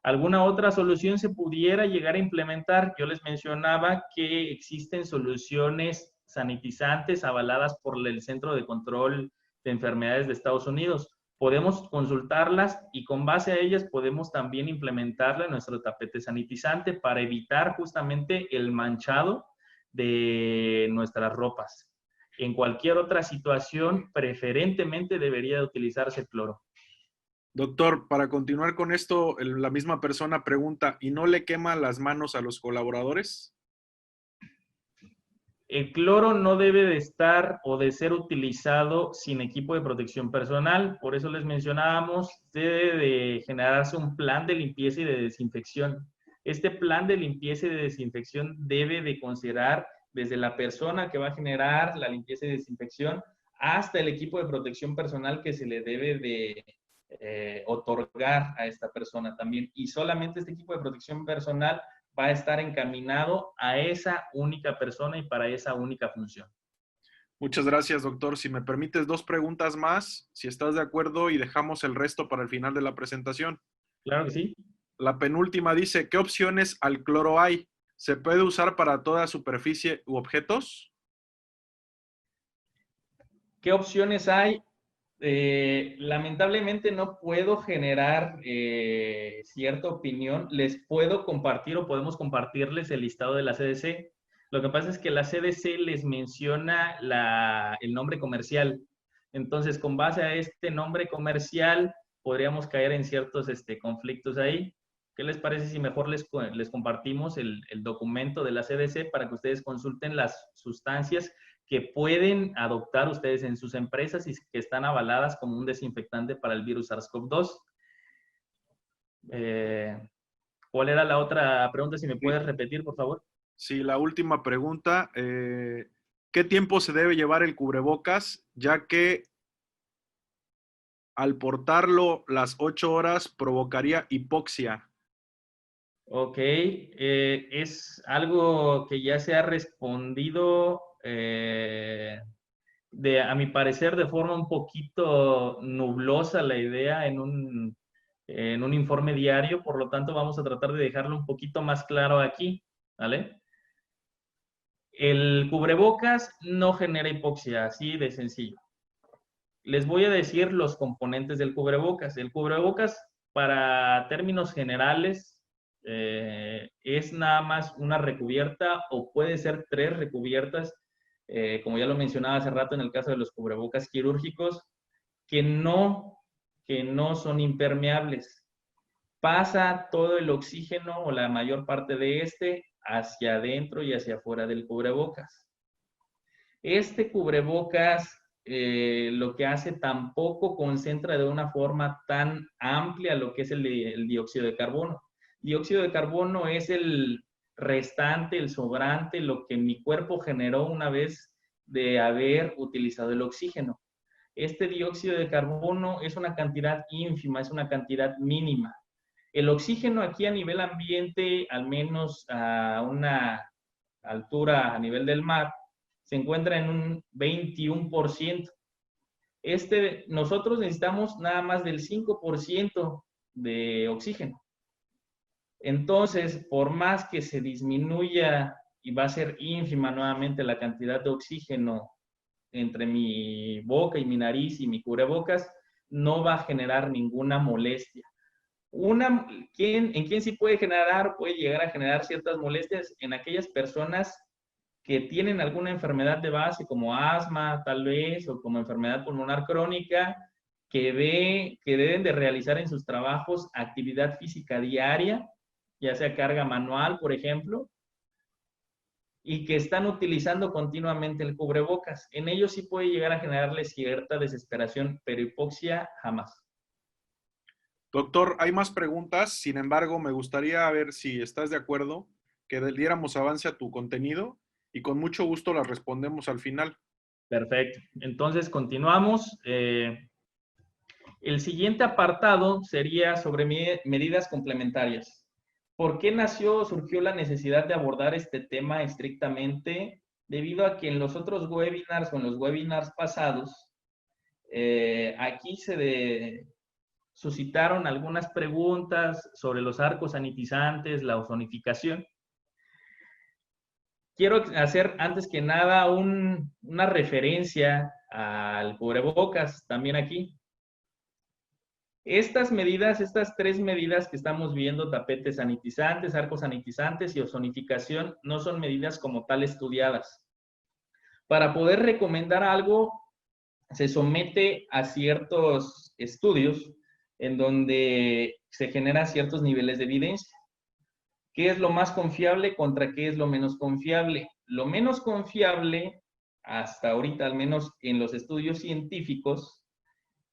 ¿Alguna otra solución se pudiera llegar a implementar? Yo les mencionaba que existen soluciones sanitizantes avaladas por el Centro de Control de Enfermedades de Estados Unidos. Podemos consultarlas y con base a ellas podemos también implementarla en nuestro tapete sanitizante para evitar justamente el manchado de nuestras ropas. En cualquier otra situación, preferentemente debería de utilizarse cloro. Doctor, para continuar con esto, la misma persona pregunta, ¿y no le quema las manos a los colaboradores? El cloro no debe de estar o de ser utilizado sin equipo de protección personal. Por eso les mencionábamos, debe de generarse un plan de limpieza y de desinfección. Este plan de limpieza y de desinfección debe de considerar desde la persona que va a generar la limpieza y desinfección hasta el equipo de protección personal que se le debe de otorgar a esta persona también. Y solamente este equipo de protección personal va a estar encaminado a esa única persona y para esa única función. Muchas gracias, doctor. Si me permites dos preguntas más, si estás de acuerdo, y dejamos el resto para el final de la presentación. Claro que sí. La penúltima dice, ¿qué opciones al cloro hay? ¿Se puede usar para toda superficie u objetos? ¿Qué opciones hay? Lamentablemente no puedo generar cierta opinión. Les puedo compartir o podemos compartirles el listado de la CDC. Lo que pasa es que la CDC les menciona el nombre comercial. Entonces, con base a este nombre comercial, podríamos caer en ciertos conflictos ahí. ¿Qué les parece si mejor les compartimos el documento de la CDC para que ustedes consulten las sustancias que pueden adoptar ustedes en sus empresas y que están avaladas como un desinfectante para el virus SARS-CoV-2? ¿Cuál era la otra pregunta? Si me puedes repetir, por favor. Sí, la última pregunta. ¿Qué tiempo se debe llevar el cubrebocas? Ya que al portarlo las 8 horas provocaría hipoxia. Ok, es algo que ya se ha respondido, a mi parecer, de forma un poquito nublosa la idea en un informe diario, por lo tanto vamos a tratar de dejarlo un poquito más claro aquí, ¿vale? El cubrebocas no genera hipoxia, así de sencillo. Les voy a decir los componentes del cubrebocas. El cubrebocas, para términos generales, es nada más una recubierta o puede ser 3 recubiertas, como ya lo mencionaba hace rato en el caso de los cubrebocas quirúrgicos, que no son impermeables. Pasa todo el oxígeno o la mayor parte de este hacia adentro y hacia afuera del cubrebocas. Este cubrebocas lo que hace tampoco concentra de una forma tan amplia lo que es el dióxido de carbono. Dióxido de carbono es el restante, el sobrante, lo que mi cuerpo generó una vez de haber utilizado el oxígeno. Este dióxido de carbono es una cantidad ínfima, es una cantidad mínima. El oxígeno aquí a nivel ambiente, al menos a una altura a nivel del mar, se encuentra en un 21%. Nosotros necesitamos nada más del 5% de oxígeno. Entonces, por más que se disminuya y va a ser ínfima nuevamente la cantidad de oxígeno entre mi boca y mi nariz y mi cubrebocas, no va a generar ninguna molestia. ¿En quién sí puede llegar a generar ciertas molestias? En aquellas personas que tienen alguna enfermedad de base, como asma, tal vez, o como enfermedad pulmonar crónica, que deben de realizar en sus trabajos actividad física diaria, ya sea carga manual, por ejemplo, y que están utilizando continuamente el cubrebocas. En ellos sí puede llegar a generarles cierta desesperación, pero hipoxia jamás. Doctor, hay más preguntas, sin embargo, me gustaría ver si estás de acuerdo que diéramos avance a tu contenido y con mucho gusto las respondemos al final. Perfecto. Entonces, continuamos. El siguiente apartado sería sobre medidas complementarias. ¿Por qué surgió la necesidad de abordar este tema estrictamente? Debido a que en los otros webinars o en los webinars pasados, aquí se suscitaron algunas preguntas sobre los arcos sanitizantes, la ozonificación. Quiero hacer antes que nada una referencia al cubrebocas también aquí. Estas tres medidas que estamos viendo, tapetes sanitizantes, arcos sanitizantes y ozonificación, no son medidas como tal estudiadas. Para poder recomendar algo, se somete a ciertos estudios en donde se generan ciertos niveles de evidencia. ¿Qué es lo más confiable contra qué es lo menos confiable? Lo menos confiable, hasta ahorita, al menos en los estudios científicos,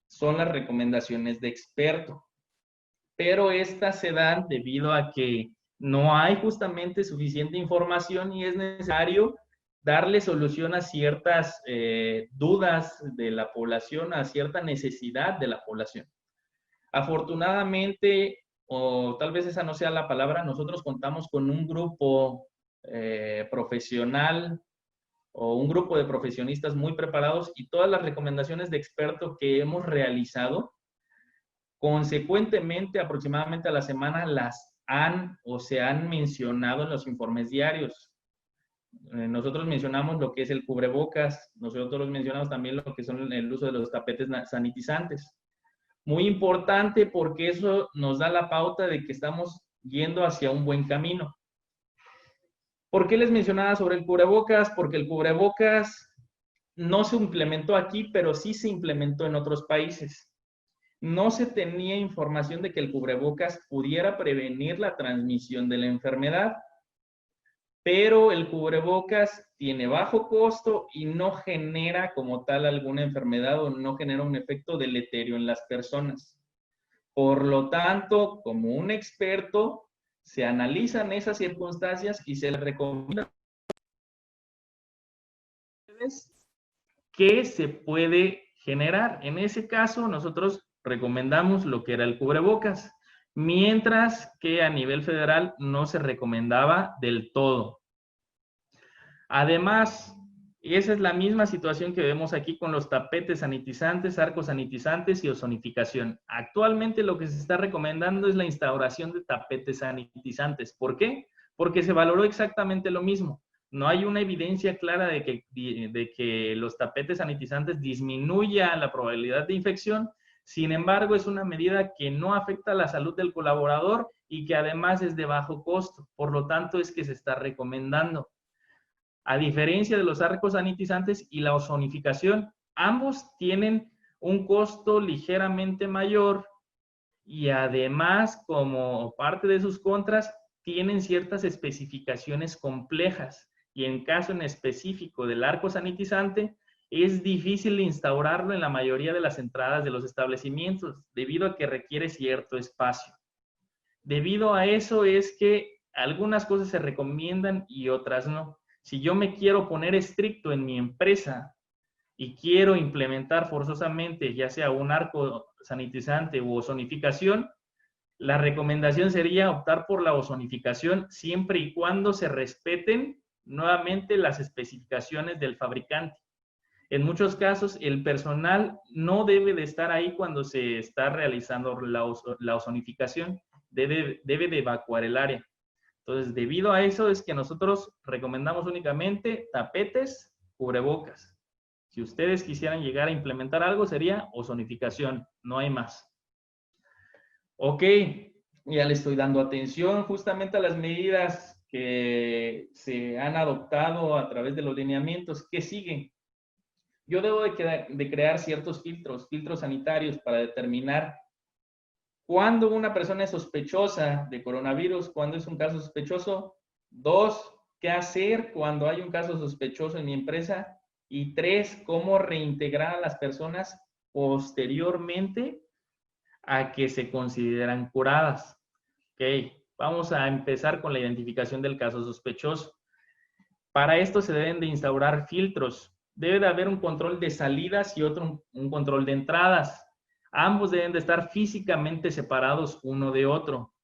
son las recomendaciones de experto. Pero estas se dan debido a que no hay justamente suficiente información y es necesario darle solución a ciertas dudas de la población, a cierta necesidad de la población. Afortunadamente, o tal vez esa no sea la palabra, nosotros contamos con un grupo profesional o un grupo de profesionistas muy preparados y todas las recomendaciones de experto que hemos realizado, consecuentemente, aproximadamente a la semana, las han o se han mencionado en los informes diarios. Nosotros mencionamos lo que es el cubrebocas, nosotros mencionamos también lo que son el uso de los tapetes sanitizantes. Muy importante porque eso nos da la pauta de que estamos yendo hacia un buen camino. ¿Por qué les mencionaba sobre el cubrebocas? Porque el cubrebocas no se implementó aquí, pero sí se implementó en otros países. No se tenía información de que el cubrebocas pudiera prevenir la transmisión de la enfermedad, pero el cubrebocas tiene bajo costo y no genera como tal alguna enfermedad o no genera un efecto deleterio en las personas. Por lo tanto, como un experto, se analizan esas circunstancias y se les recomienda qué se puede generar. En ese caso, nosotros recomendamos lo que era el cubrebocas, mientras que a nivel federal no se recomendaba del todo. Además, esa es la misma situación que vemos aquí con los tapetes sanitizantes, arcos sanitizantes y ozonificación. Actualmente lo que se está recomendando es la instauración de tapetes sanitizantes. ¿Por qué? Porque se valoró exactamente lo mismo. No hay una evidencia clara de que los tapetes sanitizantes disminuyan la probabilidad de infección. Sin embargo, es una medida que no afecta a la salud del colaborador y que además es de bajo costo. Por lo tanto, es que se está recomendando. A diferencia de los arcos sanitizantes y la ozonificación, ambos tienen un costo ligeramente mayor y además, como parte de sus contras, tienen ciertas especificaciones complejas. Y en caso en específico del arco sanitizante, es difícil instaurarlo en la mayoría de las entradas de los establecimientos, debido a que requiere cierto espacio. Debido a eso es que algunas cosas se recomiendan y otras no. Si yo me quiero poner estricto en mi empresa y quiero implementar forzosamente ya sea un arco sanitizante u ozonificación, la recomendación sería optar por la ozonificación siempre y cuando se respeten nuevamente las especificaciones del fabricante. En muchos casos, el personal no debe de estar ahí cuando se está realizando la ozonificación, debe de evacuar el área. Entonces, debido a eso es que nosotros recomendamos únicamente tapetes, cubrebocas. Si ustedes quisieran llegar a implementar algo, sería ozonificación, no hay más. Ok, ya le estoy dando atención justamente a las medidas que se han adoptado a través de los lineamientos. ¿Qué sigue? Yo debo de crear ciertos filtros sanitarios para determinar cuándo una persona es sospechosa de coronavirus, cuándo es un caso sospechoso. 2, qué hacer cuando hay un caso sospechoso en mi empresa. Y 3, cómo reintegrar a las personas posteriormente a que se consideran curadas. Ok, vamos a empezar con la identificación del caso sospechoso. Para esto se deben de instaurar filtros. Debe de haber un control de salidas y otro un control de entradas. Ambos deben de estar físicamente separados uno de otro.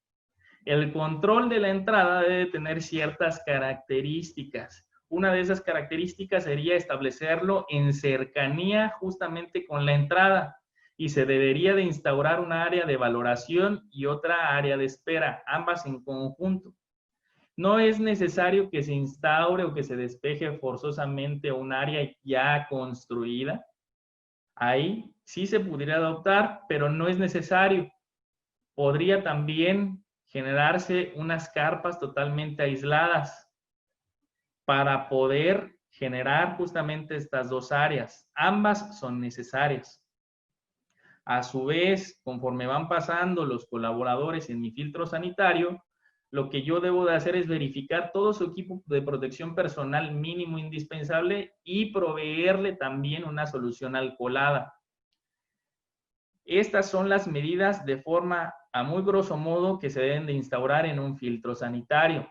El control de la entrada debe tener ciertas características. Una de esas características sería establecerlo en cercanía justamente con la entrada y se debería de instaurar una área de valoración y otra área de espera, ambas en conjunto. No es necesario que se instaure o que se despeje forzosamente un área ya construida. Ahí sí se pudiera adoptar, pero no es necesario. Podría también generarse unas carpas totalmente aisladas para poder generar justamente estas dos áreas. Ambas son necesarias. A su vez, conforme van pasando los colaboradores en mi filtro sanitario, lo que yo debo de hacer es verificar todo su equipo de protección personal mínimo indispensable y proveerle también una solución alcoholada. Estas son las medidas de forma a muy grosso modo que se deben de instaurar en un filtro sanitario.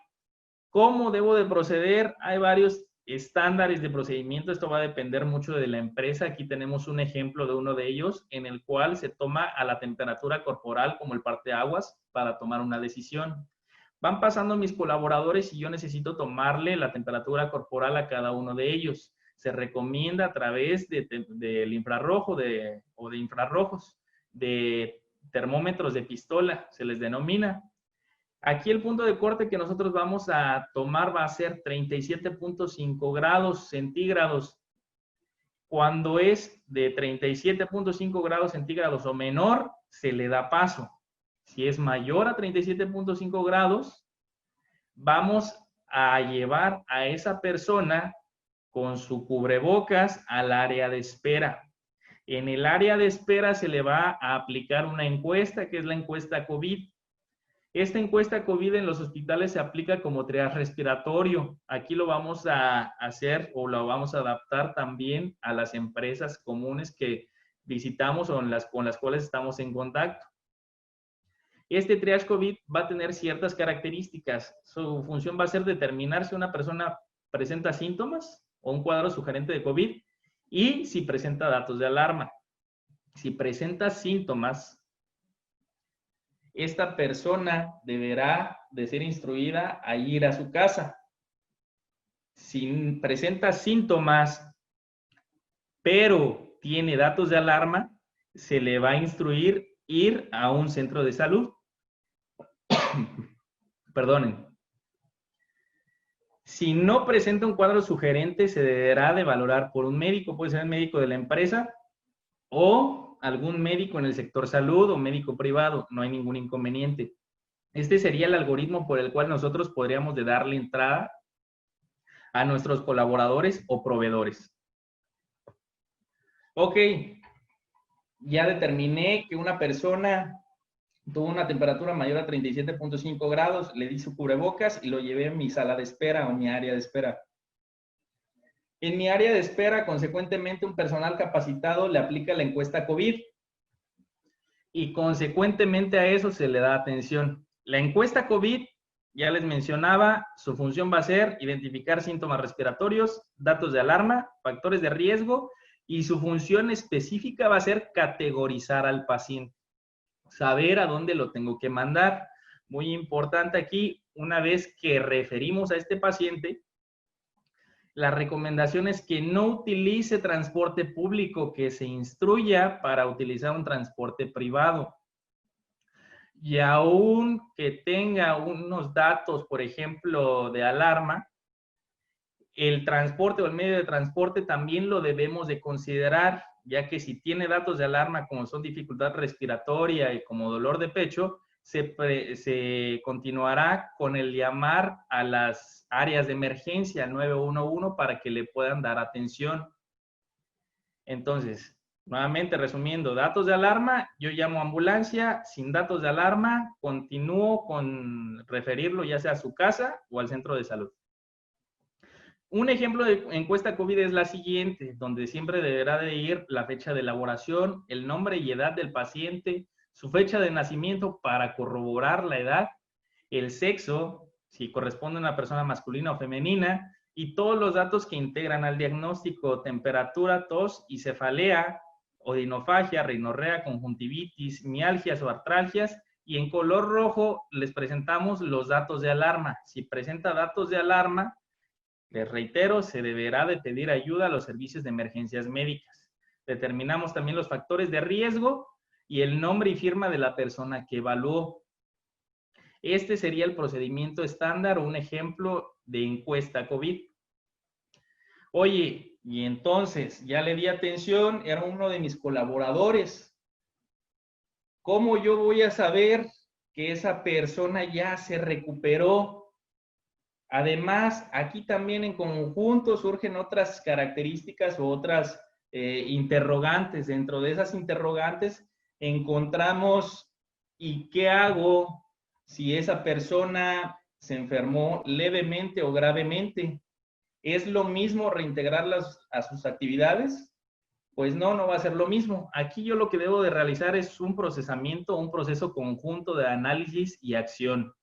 ¿Cómo debo de proceder? Hay varios estándares de procedimiento. Esto va a depender mucho de la empresa. Aquí tenemos un ejemplo de uno de ellos en el cual se toma a la temperatura corporal como el parteaguas para tomar una decisión. Van pasando mis colaboradores y yo necesito tomarle la temperatura corporal a cada uno de ellos. Se recomienda a través del infrarrojo o de infrarrojos, de termómetros de pistola, se les denomina. Aquí el punto de corte que nosotros vamos a tomar va a ser 37.5 grados centígrados. Cuando es de 37.5 grados centígrados o menor, se le da paso. Si es mayor a 37.5 grados, vamos a llevar a esa persona con su cubrebocas al área de espera. En el área de espera se le va a aplicar una encuesta, que es la encuesta COVID. Esta encuesta COVID en los hospitales se aplica como triaje respiratorio. Aquí lo vamos a hacer o lo vamos a adaptar también a las empresas comunes que visitamos o con las cuales estamos en contacto. Este triage COVID va a tener ciertas características. Su función va a ser determinar si una persona presenta síntomas o un cuadro sugerente de COVID y si presenta datos de alarma. Si presenta síntomas, esta persona deberá de ser instruida a ir a su casa. Si presenta síntomas, pero tiene datos de alarma, se le va a instruir ir a un centro de salud. Perdonen. Si no presenta un cuadro sugerente, se deberá de valorar por un médico, puede ser el médico de la empresa o algún médico en el sector salud o médico privado, no hay ningún inconveniente. Este sería el algoritmo por el cual nosotros podríamos de darle entrada a nuestros colaboradores o proveedores. Ok, ya determiné que una persona tuvo una temperatura mayor a 37.5 grados, le di su cubrebocas y lo llevé a mi sala de espera o mi área de espera. En mi área de espera, consecuentemente, un personal capacitado le aplica la encuesta COVID y consecuentemente a eso se le da atención. La encuesta COVID, ya les mencionaba, su función va a ser identificar síntomas respiratorios, datos de alarma, factores de riesgo, y su función específica va a ser categorizar al paciente, saber a dónde lo tengo que mandar. Muy importante aquí, una vez que referimos a este paciente, la recomendación es que no utilice transporte público, que se instruya para utilizar un transporte privado. Y aún que tenga unos datos, por ejemplo, de alarma, el transporte o el medio de transporte también lo debemos de considerar, ya que si tiene datos de alarma como son dificultad respiratoria y como dolor de pecho, se continuará con el llamar a las áreas de emergencia, al 911, para que le puedan dar atención. Entonces, nuevamente resumiendo, datos de alarma, yo llamo a ambulancia. Sin datos de alarma, continúo con referirlo ya sea a su casa o al centro de salud. Un ejemplo de encuesta COVID es la siguiente, donde siempre deberá de ir la fecha de elaboración, el nombre y edad del paciente, su fecha de nacimiento para corroborar la edad, el sexo, si corresponde a una persona masculina o femenina, y todos los datos que integran al diagnóstico: temperatura, tos y cefalea, odinofagia, rinorrea, conjuntivitis, mialgias o artralgias. Y en color rojo les presentamos los datos de alarma. Si presenta datos de alarma, les reitero, se deberá de pedir ayuda a los servicios de emergencias médicas. Determinamos también los factores de riesgo y el nombre y firma de la persona que evaluó. Este sería el procedimiento estándar o un ejemplo de encuesta COVID. Oye, y entonces ya le di atención, era uno de mis colaboradores. ¿Cómo yo voy a saber que esa persona ya se recuperó? Además, aquí también en conjunto surgen otras características o otras interrogantes. Dentro de esas interrogantes encontramos: ¿y qué hago si esa persona se enfermó levemente o gravemente? ¿Es lo mismo reintegrarlas a sus actividades? Pues no, no va a ser lo mismo. Aquí yo lo que debo de realizar es un procesamiento, un proceso conjunto de análisis y acción.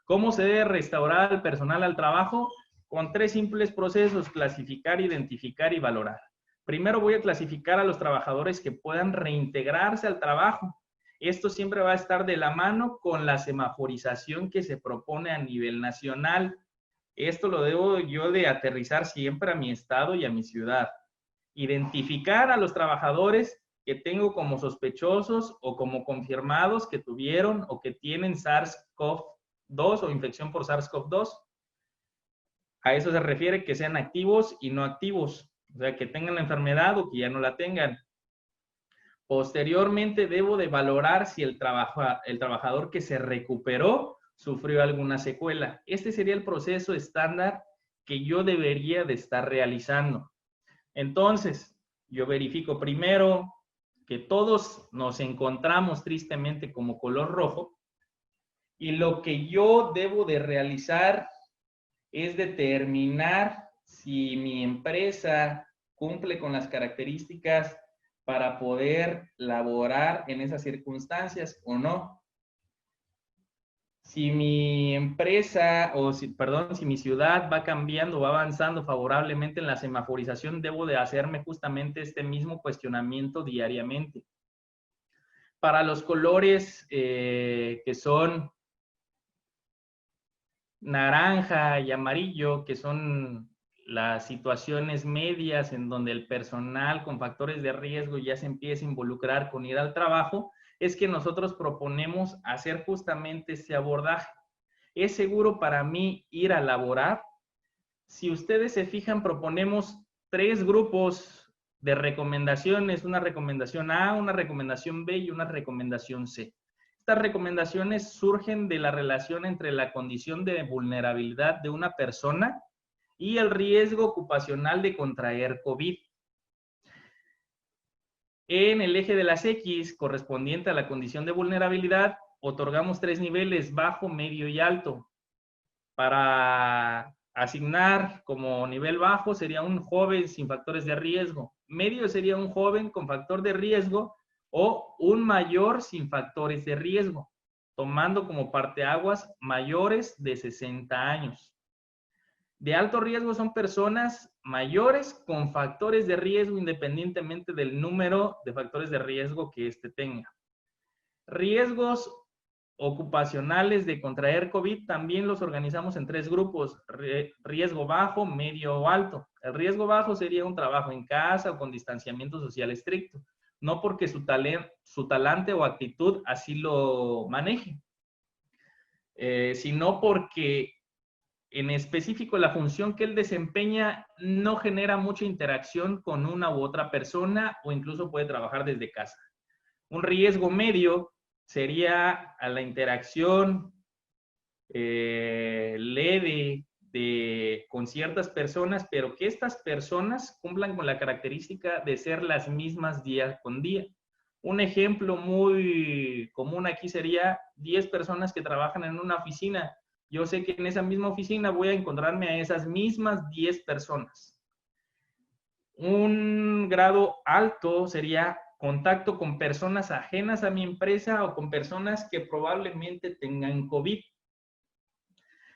¿Cómo se debe restaurar al personal al trabajo? Con 3 simples procesos: clasificar, identificar y valorar. Primero voy a clasificar a los trabajadores que puedan reintegrarse al trabajo. Esto siempre va a estar de la mano con la semaforización que se propone a nivel nacional. Esto lo debo yo de aterrizar siempre a mi estado y a mi ciudad. Identificar a los trabajadores que tengo como sospechosos o como confirmados que tuvieron o que tienen SARS-CoV-2 o infección por SARS-CoV-2. A eso se refiere que sean activos y no activos, o sea, que tengan la enfermedad o que ya no la tengan. Posteriormente debo de valorar si el trabajador que se recuperó sufrió alguna secuela. Este sería el proceso estándar que yo debería de estar realizando. Entonces, yo verifico primero que todos nos encontramos tristemente como color rojo, y lo que yo debo de realizar es determinar si mi empresa cumple con las características para poder laborar en esas circunstancias o no. Si mi empresa, si mi ciudad va cambiando, va avanzando favorablemente en la semaforización, debo de hacerme justamente este mismo cuestionamiento diariamente. Para los colores que son naranja y amarillo, que son las situaciones medias en donde el personal con factores de riesgo ya se empieza a involucrar con ir al trabajo, es que nosotros proponemos hacer justamente ese abordaje. ¿Es seguro para mí ir a laborar? Si ustedes se fijan, proponemos 3 grupos de recomendaciones: una recomendación A, una recomendación B y una recomendación C. Estas recomendaciones surgen de la relación entre la condición de vulnerabilidad de una persona y el riesgo ocupacional de contraer COVID. En el eje de las X, correspondiente a la condición de vulnerabilidad, otorgamos 3 niveles: bajo, medio y alto. Para asignar como nivel bajo sería un joven sin factores de riesgo, medio sería un joven con factor de riesgo o un mayor sin factores de riesgo. tomando como parteaguas mayores de 60 años. De alto riesgo son personas mayores con factores de riesgo independientemente del número de factores de riesgo que éste tenga. Riesgos ocupacionales de contraer COVID también los organizamos en 3 grupos: riesgo bajo, medio o alto. El riesgo bajo sería un trabajo en casa o con distanciamiento social estricto, no porque su talante o actitud así lo maneje, sino porque en específico la función que él desempeña no genera mucha interacción con una u otra persona o incluso puede trabajar desde casa. Un riesgo medio sería a la interacción leve con ciertas personas, pero que estas personas cumplan con la característica de ser las mismas día con día. Un ejemplo muy común aquí sería 10 personas que trabajan en una oficina. Yo sé que en esa misma oficina voy a encontrarme a esas mismas 10 personas. Un grado alto sería contacto con personas ajenas a mi empresa o con personas que probablemente tengan COVID.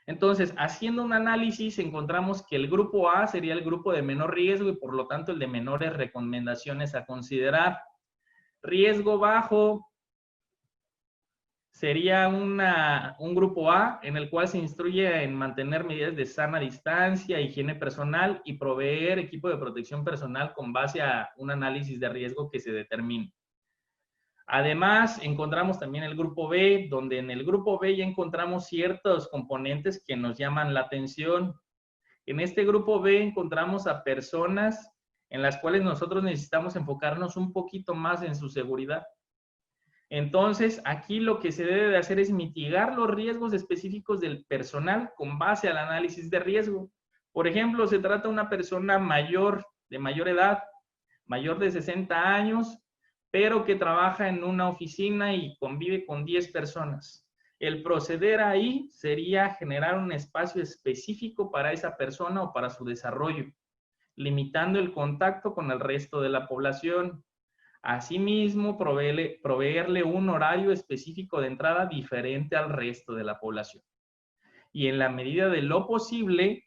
Entonces, haciendo un análisis, encontramos que el grupo A sería el grupo de menor riesgo y por lo tanto el de menores recomendaciones a considerar. Riesgo bajo sería un grupo A en el cual se instruye en mantener medidas de sana distancia, higiene personal y proveer equipo de protección personal con base a un análisis de riesgo que se determine. Además, encontramos también el grupo B, donde en el grupo B ya encontramos ciertos componentes que nos llaman la atención. En este grupo B encontramos a personas en las cuales nosotros necesitamos enfocarnos un poquito más en su seguridad. Entonces, aquí lo que se debe de hacer es mitigar los riesgos específicos del personal con base al análisis de riesgo. Por ejemplo, se trata de una persona mayor, de mayor edad, mayor de 60 años, pero que trabaja en una oficina y convive con 10 personas. El proceder ahí sería generar un espacio específico para esa persona o para su desarrollo, limitando el contacto con el resto de la población. Asimismo, proveerle un horario específico de entrada diferente al resto de la población. Y en la medida de lo posible,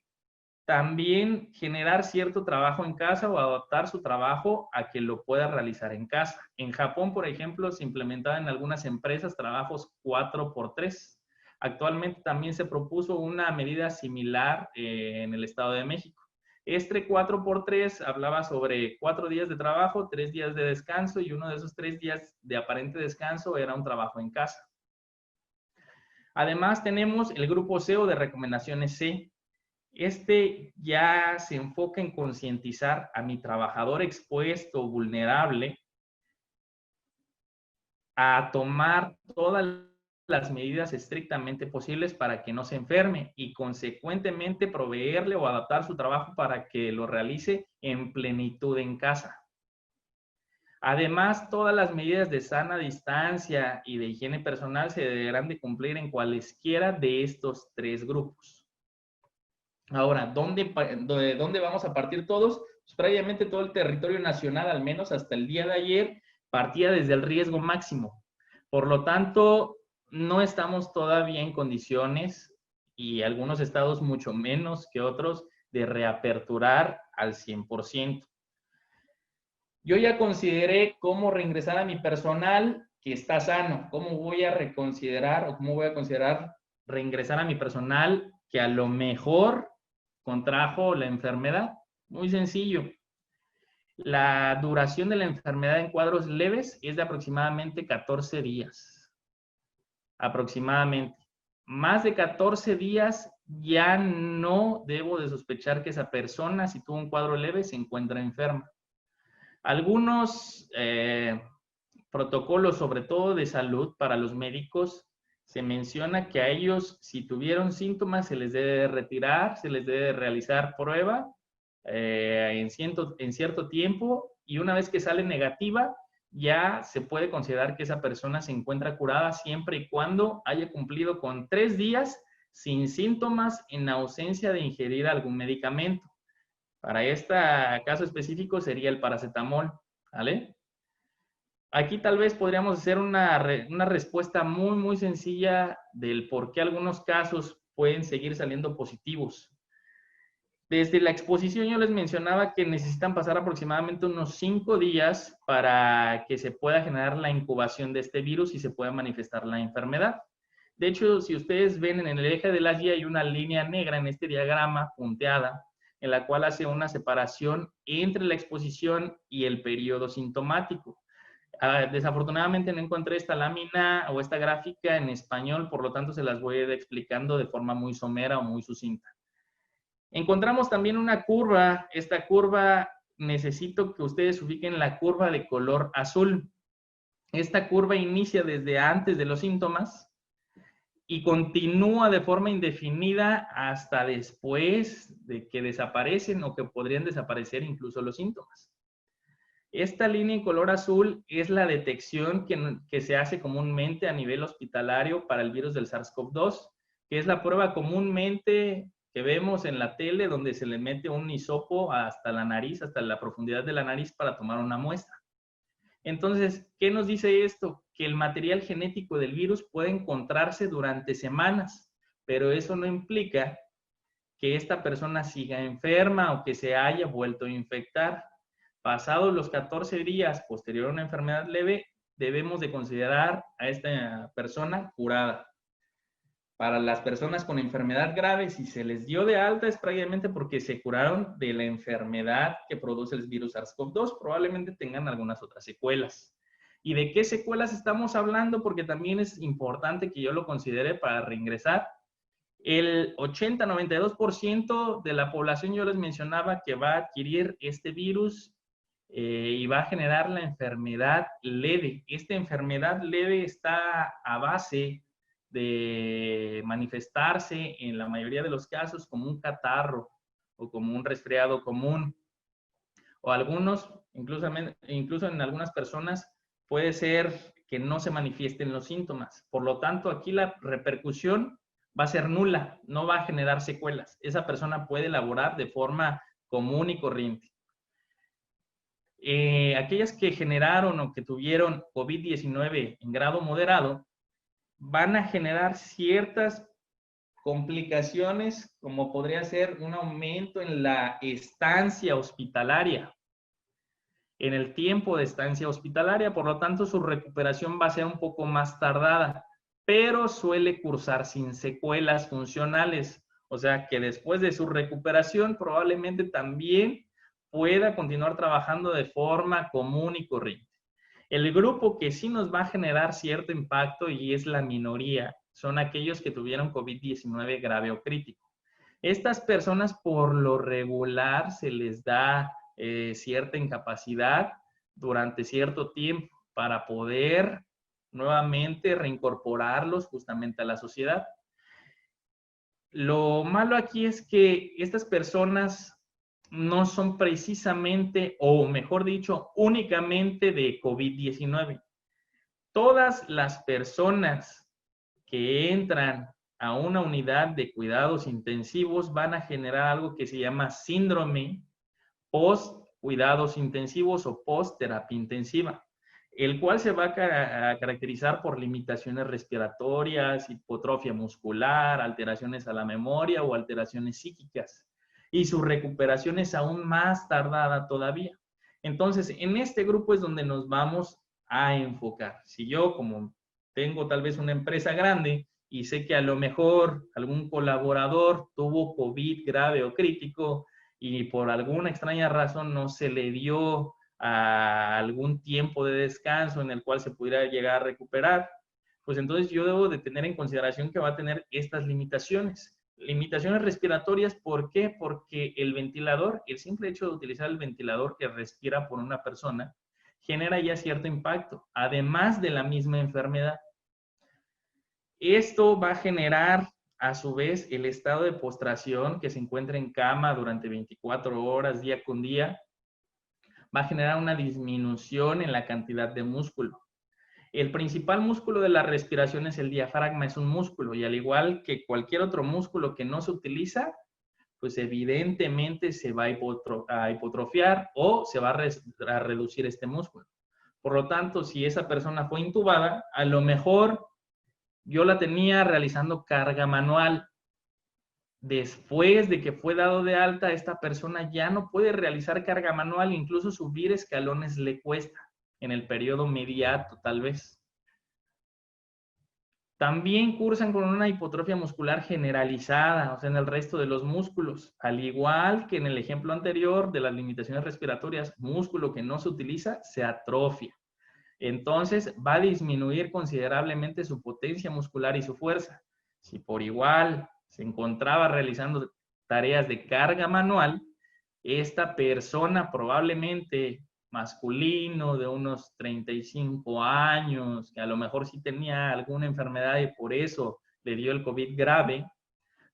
también generar cierto trabajo en casa o adaptar su trabajo a que lo pueda realizar en casa. En Japón, por ejemplo, se implementaba en algunas empresas trabajos 4x3. Actualmente también se propuso una medida similar en el Estado de México. Este 4x3 hablaba sobre 4 días de trabajo, 3 días de descanso y uno de esos 3 días de aparente descanso era un trabajo en casa. Además tenemos el grupo C o de recomendaciones C. Este ya se enfoca en concientizar a mi trabajador expuesto o vulnerable a tomar todas las medidas estrictamente posibles para que no se enferme y consecuentemente proveerle o adaptar su trabajo para que lo realice en plenitud en casa. Además, todas las medidas de sana distancia y de higiene personal se deberán de cumplir en cualesquiera de estos 3 grupos. Ahora, ¿dónde vamos a partir todos? Pues previamente todo el territorio nacional, al menos hasta el día de ayer, partía desde el riesgo máximo. Por lo tanto, no estamos todavía en condiciones, y algunos estados mucho menos que otros, de reaperturar al 100%. Yo ya consideré cómo reingresar a mi personal que está sano. ¿Cómo voy a reconsiderar o cómo voy a considerar reingresar a mi personal que a lo mejor contrajo la enfermedad? Muy sencillo. La duración de la enfermedad en cuadros leves es de aproximadamente 14 días. Aproximadamente. Más de 14 días ya no debo de sospechar que esa persona, si tuvo un cuadro leve, se encuentra enferma. Algunos protocolos, sobre todo de salud para los médicos, se menciona que a ellos, si tuvieron síntomas, se les debe retirar, se les debe realizar prueba en cierto tiempo y una vez que sale negativa, ya se puede considerar que esa persona se encuentra curada siempre y cuando haya cumplido con 3 días sin síntomas en ausencia de ingerir algún medicamento. Para este caso específico sería el paracetamol, ¿vale? Aquí tal vez podríamos hacer una respuesta muy, muy sencilla del por qué algunos casos pueden seguir saliendo positivos. Desde la exposición yo les mencionaba que necesitan pasar aproximadamente unos 5 días para que se pueda generar la incubación de este virus y se pueda manifestar la enfermedad. De hecho, si ustedes ven en el eje de la Y hay una línea negra en este diagrama punteada, en la cual hace una separación entre la exposición y el periodo sintomático. Desafortunadamente no encontré esta lámina o esta gráfica en español, por lo tanto se las voy a ir explicando de forma muy somera o muy sucinta. Encontramos también una curva. Esta curva necesito que ustedes ubiquen la curva de color azul. Esta curva inicia desde antes de los síntomas y continúa de forma indefinida hasta después de que desaparecen o que podrían desaparecer incluso los síntomas. Esta línea en color azul es la detección que se hace comúnmente a nivel hospitalario para el virus del SARS-CoV-2, que es la prueba comúnmente que vemos en la tele, donde se le mete un hisopo hasta la nariz, hasta la profundidad de la nariz para tomar una muestra. Entonces, ¿qué nos dice esto? Que el material genético del virus puede encontrarse durante semanas, pero eso no implica que esta persona siga enferma o que se haya vuelto a infectar. Pasados los 14 días posterior a una enfermedad leve, debemos de considerar a esta persona curada. Para las personas con enfermedad grave, si se les dio de alta es prácticamente porque se curaron de la enfermedad que produce el virus SARS-CoV-2. Probablemente tengan algunas otras secuelas. ¿Y de qué secuelas estamos hablando? Porque también es importante que yo lo considere para reingresar. El 80-92% de la población, yo les mencionaba, que va a adquirir este virus y va a generar la enfermedad leve. Esta enfermedad leve está a base de manifestarse en la mayoría de los casos como un catarro o como un resfriado común. O algunos, incluso en algunas personas, puede ser que no se manifiesten los síntomas. Por lo tanto, aquí la repercusión va a ser nula, no va a generar secuelas. Esa persona puede laborar de forma común y corriente. Aquellas que generaron o que tuvieron COVID-19 en grado moderado van a generar ciertas complicaciones, como podría ser un aumento en la estancia hospitalaria, en el tiempo de estancia hospitalaria. Por lo tanto, su recuperación va a ser un poco más tardada, pero suele cursar sin secuelas funcionales. O sea que después de su recuperación probablemente también pueda continuar trabajando de forma común y corriente. El grupo que sí nos va a generar cierto impacto, y es la minoría, son aquellos que tuvieron COVID-19 grave o crítico. Estas personas por lo regular se les da cierta incapacidad durante cierto tiempo para poder nuevamente reincorporarlos justamente a la sociedad. Lo malo aquí es que estas personas no son precisamente, o mejor dicho, únicamente de COVID-19. Todas las personas que entran a una unidad de cuidados intensivos van a generar algo que se llama síndrome post-cuidados intensivos o post-terapia intensiva, el cual se va a caracterizar por limitaciones respiratorias, hipotrofia muscular, alteraciones a la memoria o alteraciones psíquicas. Y su recuperación es aún más tardada todavía. Entonces, en este grupo es donde nos vamos a enfocar. Si yo, como tengo tal vez una empresa grande y sé que a lo mejor algún colaborador tuvo COVID grave o crítico y por alguna extraña razón no se le dio a algún tiempo de descanso en el cual se pudiera llegar a recuperar, pues entonces yo debo de tener en consideración que va a tener estas limitaciones. Limitaciones respiratorias, ¿por qué? Porque el ventilador, el simple hecho de utilizar el ventilador que respira por una persona, genera ya cierto impacto, además de la misma enfermedad. Esto va a generar, a su vez, el estado de postración, que se encuentra en cama durante 24 horas, día con día, va a generar una disminución en la cantidad de músculo. El principal músculo de la respiración es el diafragma, es un músculo, y al igual que cualquier otro músculo que no se utiliza, pues evidentemente se va a hipotrofiar o se va a reducir este músculo. Por lo tanto, si esa persona fue intubada, a lo mejor yo la tenía realizando carga manual. Después de que fue dado de alta, esta persona ya no puede realizar carga manual, incluso subir escalones le cuesta en el periodo inmediato, tal vez. También cursan con una hipotrofia muscular generalizada, o sea, en el resto de los músculos. Al igual que en el ejemplo anterior de las limitaciones respiratorias, músculo que no se utiliza se atrofia. Entonces, va a disminuir considerablemente su potencia muscular y su fuerza. Si por igual se encontraba realizando tareas de carga manual, esta persona probablemente masculino de unos 35 años, que a lo mejor sí tenía alguna enfermedad y por eso le dio el COVID grave,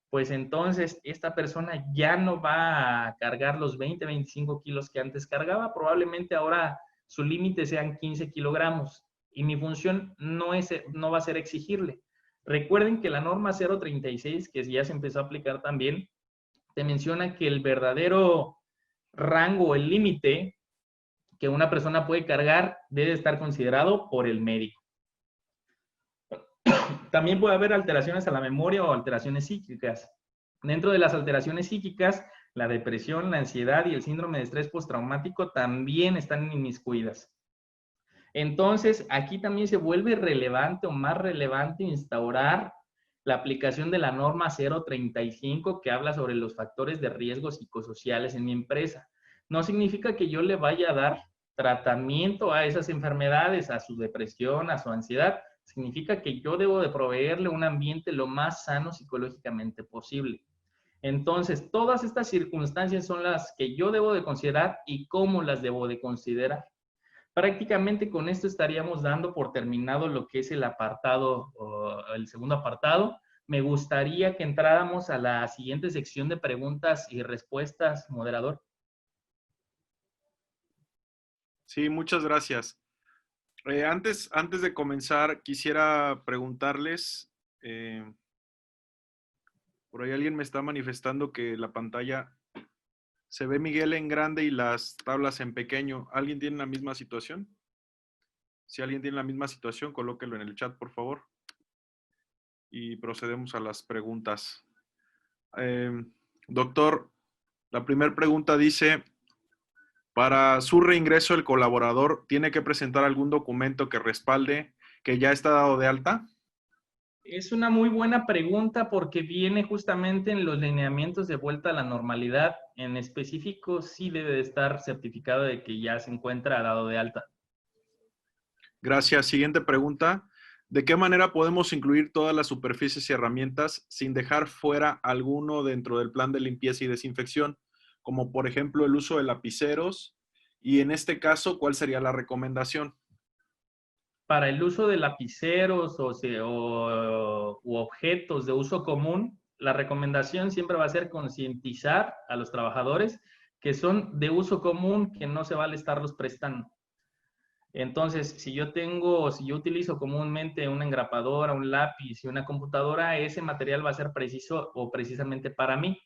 pues entonces esta persona ya no va a cargar los 20, 25 kilos que antes cargaba, probablemente ahora su límite sean 15 kilogramos y mi función no va a ser exigirle. Recuerden que la norma 036, que ya se empezó a aplicar también, te menciona que el verdadero rango, el límite que una persona puede cargar debe estar considerado por el médico. También puede haber alteraciones a la memoria o alteraciones psíquicas. Dentro de las alteraciones psíquicas, la depresión, la ansiedad y el síndrome de estrés postraumático también están inmiscuidas. Entonces, aquí también se vuelve relevante o más relevante instaurar la aplicación de la norma 035 que habla sobre los factores de riesgo psicosociales en mi empresa. No significa que yo le vaya a dar tratamiento a esas enfermedades, a su depresión, a su ansiedad. Significa que yo debo de proveerle un ambiente lo más sano psicológicamente posible. Entonces, todas estas circunstancias son las que yo debo de considerar y cómo las debo de considerar. Prácticamente con esto estaríamos dando por terminado lo que es el apartado, el segundo apartado. Me gustaría que entráramos a la siguiente sección de preguntas y respuestas, moderador. Sí, muchas gracias. Antes de comenzar, quisiera preguntarles, por ahí alguien me está manifestando que la pantalla se ve Miguel en grande y las tablas en pequeño. ¿Alguien tiene la misma situación? Si alguien tiene la misma situación, colóquelo en el chat, por favor. Y procedemos a las preguntas. Doctor, la primera pregunta dice, para su reingreso el colaborador tiene que presentar algún documento que respalde que ya está dado de alta. Es una muy buena pregunta porque viene justamente en los lineamientos de vuelta a la normalidad. En específico, sí debe de estar certificado de que ya se encuentra dado de alta. Gracias. Siguiente pregunta. ¿De qué manera podemos incluir todas las superficies y herramientas sin dejar fuera alguno dentro del plan de limpieza y desinfección? Como por ejemplo el uso de lapiceros. Y en este caso, ¿cuál sería la recomendación? Para el uso de lapiceros u objetos de uso común, la recomendación siempre va a ser concientizar a los trabajadores que son de uso común, que no se vale estarlos prestando. Entonces, si yo utilizo comúnmente una engrapadora, un lápiz y una computadora, ese material va a ser preciso o precisamente para mí.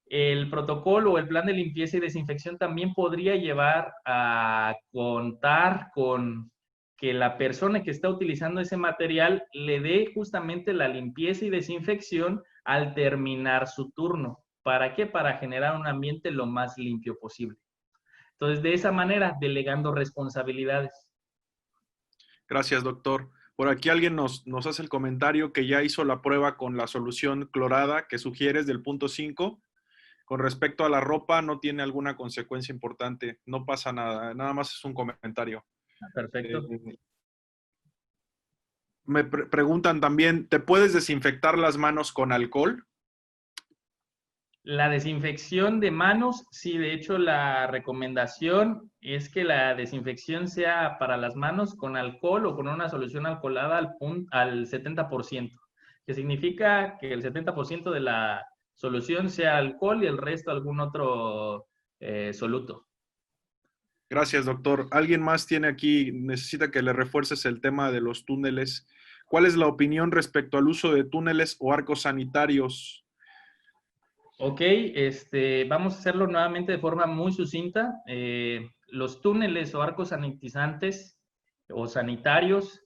El protocolo o el plan de limpieza y desinfección también podría llevar a contar con que la persona que está utilizando ese material le dé justamente la limpieza y desinfección al terminar su turno. ¿Para qué? Para generar un ambiente lo más limpio posible. Entonces, de esa manera, delegando responsabilidades. Gracias, doctor. Por aquí alguien nos hace el comentario que ya hizo la prueba con la solución clorada que sugieres del punto 5. Con respecto a la ropa, no tiene alguna consecuencia importante. No pasa nada. Nada más es un comentario. Perfecto. Me preguntan también, ¿te puedes desinfectar las manos con alcohol? La desinfección de manos, sí, de hecho la recomendación es que la desinfección sea para las manos con alcohol o con una solución alcoholada al 70%, que significa que el 70% de la solución sea alcohol y el resto algún otro soluto. Gracias, doctor. ¿Alguien más tiene aquí, necesita que le refuerces el tema de los túneles? ¿Cuál es la opinión respecto al uso de túneles o arcos sanitarios? Ok, vamos a hacerlo nuevamente de forma muy sucinta. los túneles o arcos sanitizantes o sanitarios,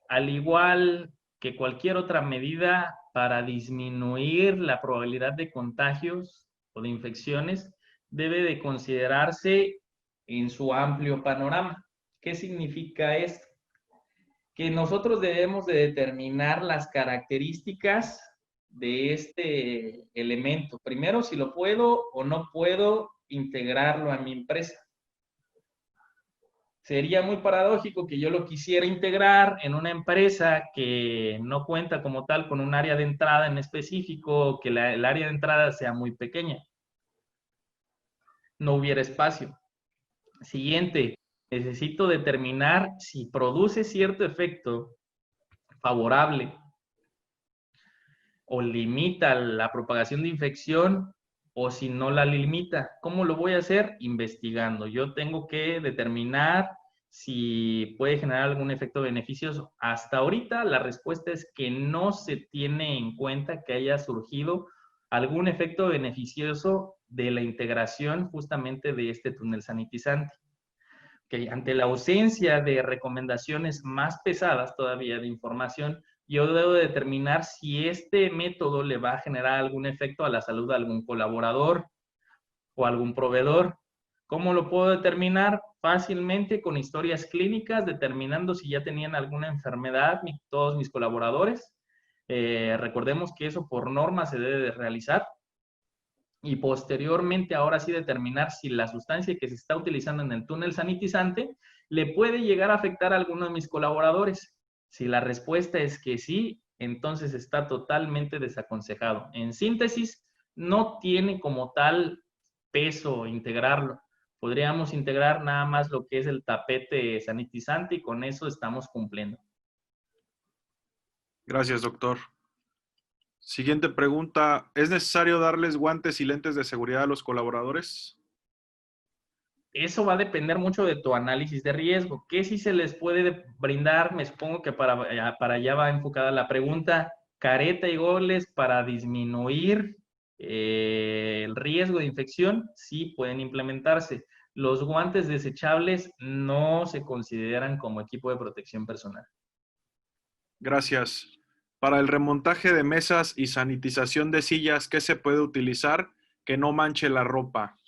al igual que cualquier otra medida para disminuir la probabilidad de contagios o de infecciones, debe de considerarse en su amplio panorama. ¿Qué significa esto? Que nosotros debemos de determinar las características de este elemento. Primero, si lo puedo o no puedo integrarlo a mi empresa. Sería muy paradójico que yo lo quisiera integrar en una empresa que no cuenta como tal con un área de entrada en específico, que el área de entrada sea muy pequeña. No hubiera espacio. Siguiente, necesito determinar si produce cierto efecto favorable o limita la propagación de infección o si no la limita. ¿Cómo lo voy a hacer? Investigando. Yo tengo que determinar si puede generar algún efecto beneficioso. Hasta ahorita la respuesta es que no se tiene en cuenta que haya surgido algún efecto beneficioso de la integración justamente de este túnel sanitizante. Que ante la ausencia de recomendaciones más pesadas todavía de información, yo debo determinar si este método le va a generar algún efecto a la salud de algún colaborador o algún proveedor. ¿Cómo lo puedo determinar? Fácilmente con historias clínicas, determinando si ya tenían alguna enfermedad todos mis colaboradores. Recordemos que eso por norma se debe de realizar. Y posteriormente, ahora sí, determinar si la sustancia que se está utilizando en el túnel sanitizante le puede llegar a afectar a alguno de mis colaboradores. Si la respuesta es que sí, entonces está totalmente desaconsejado. En síntesis, no tiene como tal peso integrarlo. Podríamos integrar nada más lo que es el tapete sanitizante y con eso estamos cumpliendo. Gracias, doctor. Siguiente pregunta. ¿Es necesario darles guantes y lentes de seguridad a los colaboradores? Eso va a depender mucho de tu análisis de riesgo. ¿Qué sí se les puede brindar? Me supongo que para allá va enfocada la pregunta. Careta y goles para disminuir el riesgo de infección, sí pueden implementarse. Los guantes desechables no se consideran como equipo de protección personal. Gracias. Para el remontaje de mesas y sanitización de sillas, ¿qué se puede utilizar que no manche la ropa?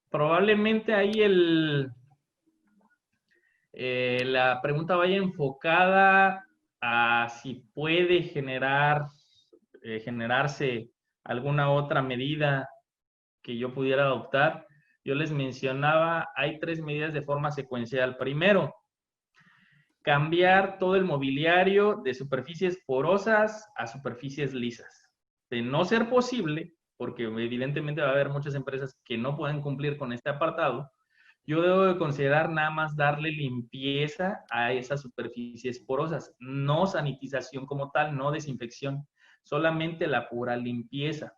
Probablemente ahí la pregunta vaya enfocada a si puede generarse alguna otra medida que yo pudiera adoptar. Yo les mencionaba, hay 3 medidas de forma secuencial. Primero, cambiar todo el mobiliario de superficies porosas a superficies lisas. De no ser posible, porque evidentemente va a haber muchas empresas que no pueden cumplir con este apartado, yo debo de considerar nada más darle limpieza a esas superficies porosas, no sanitización como tal, no desinfección, solamente la pura limpieza.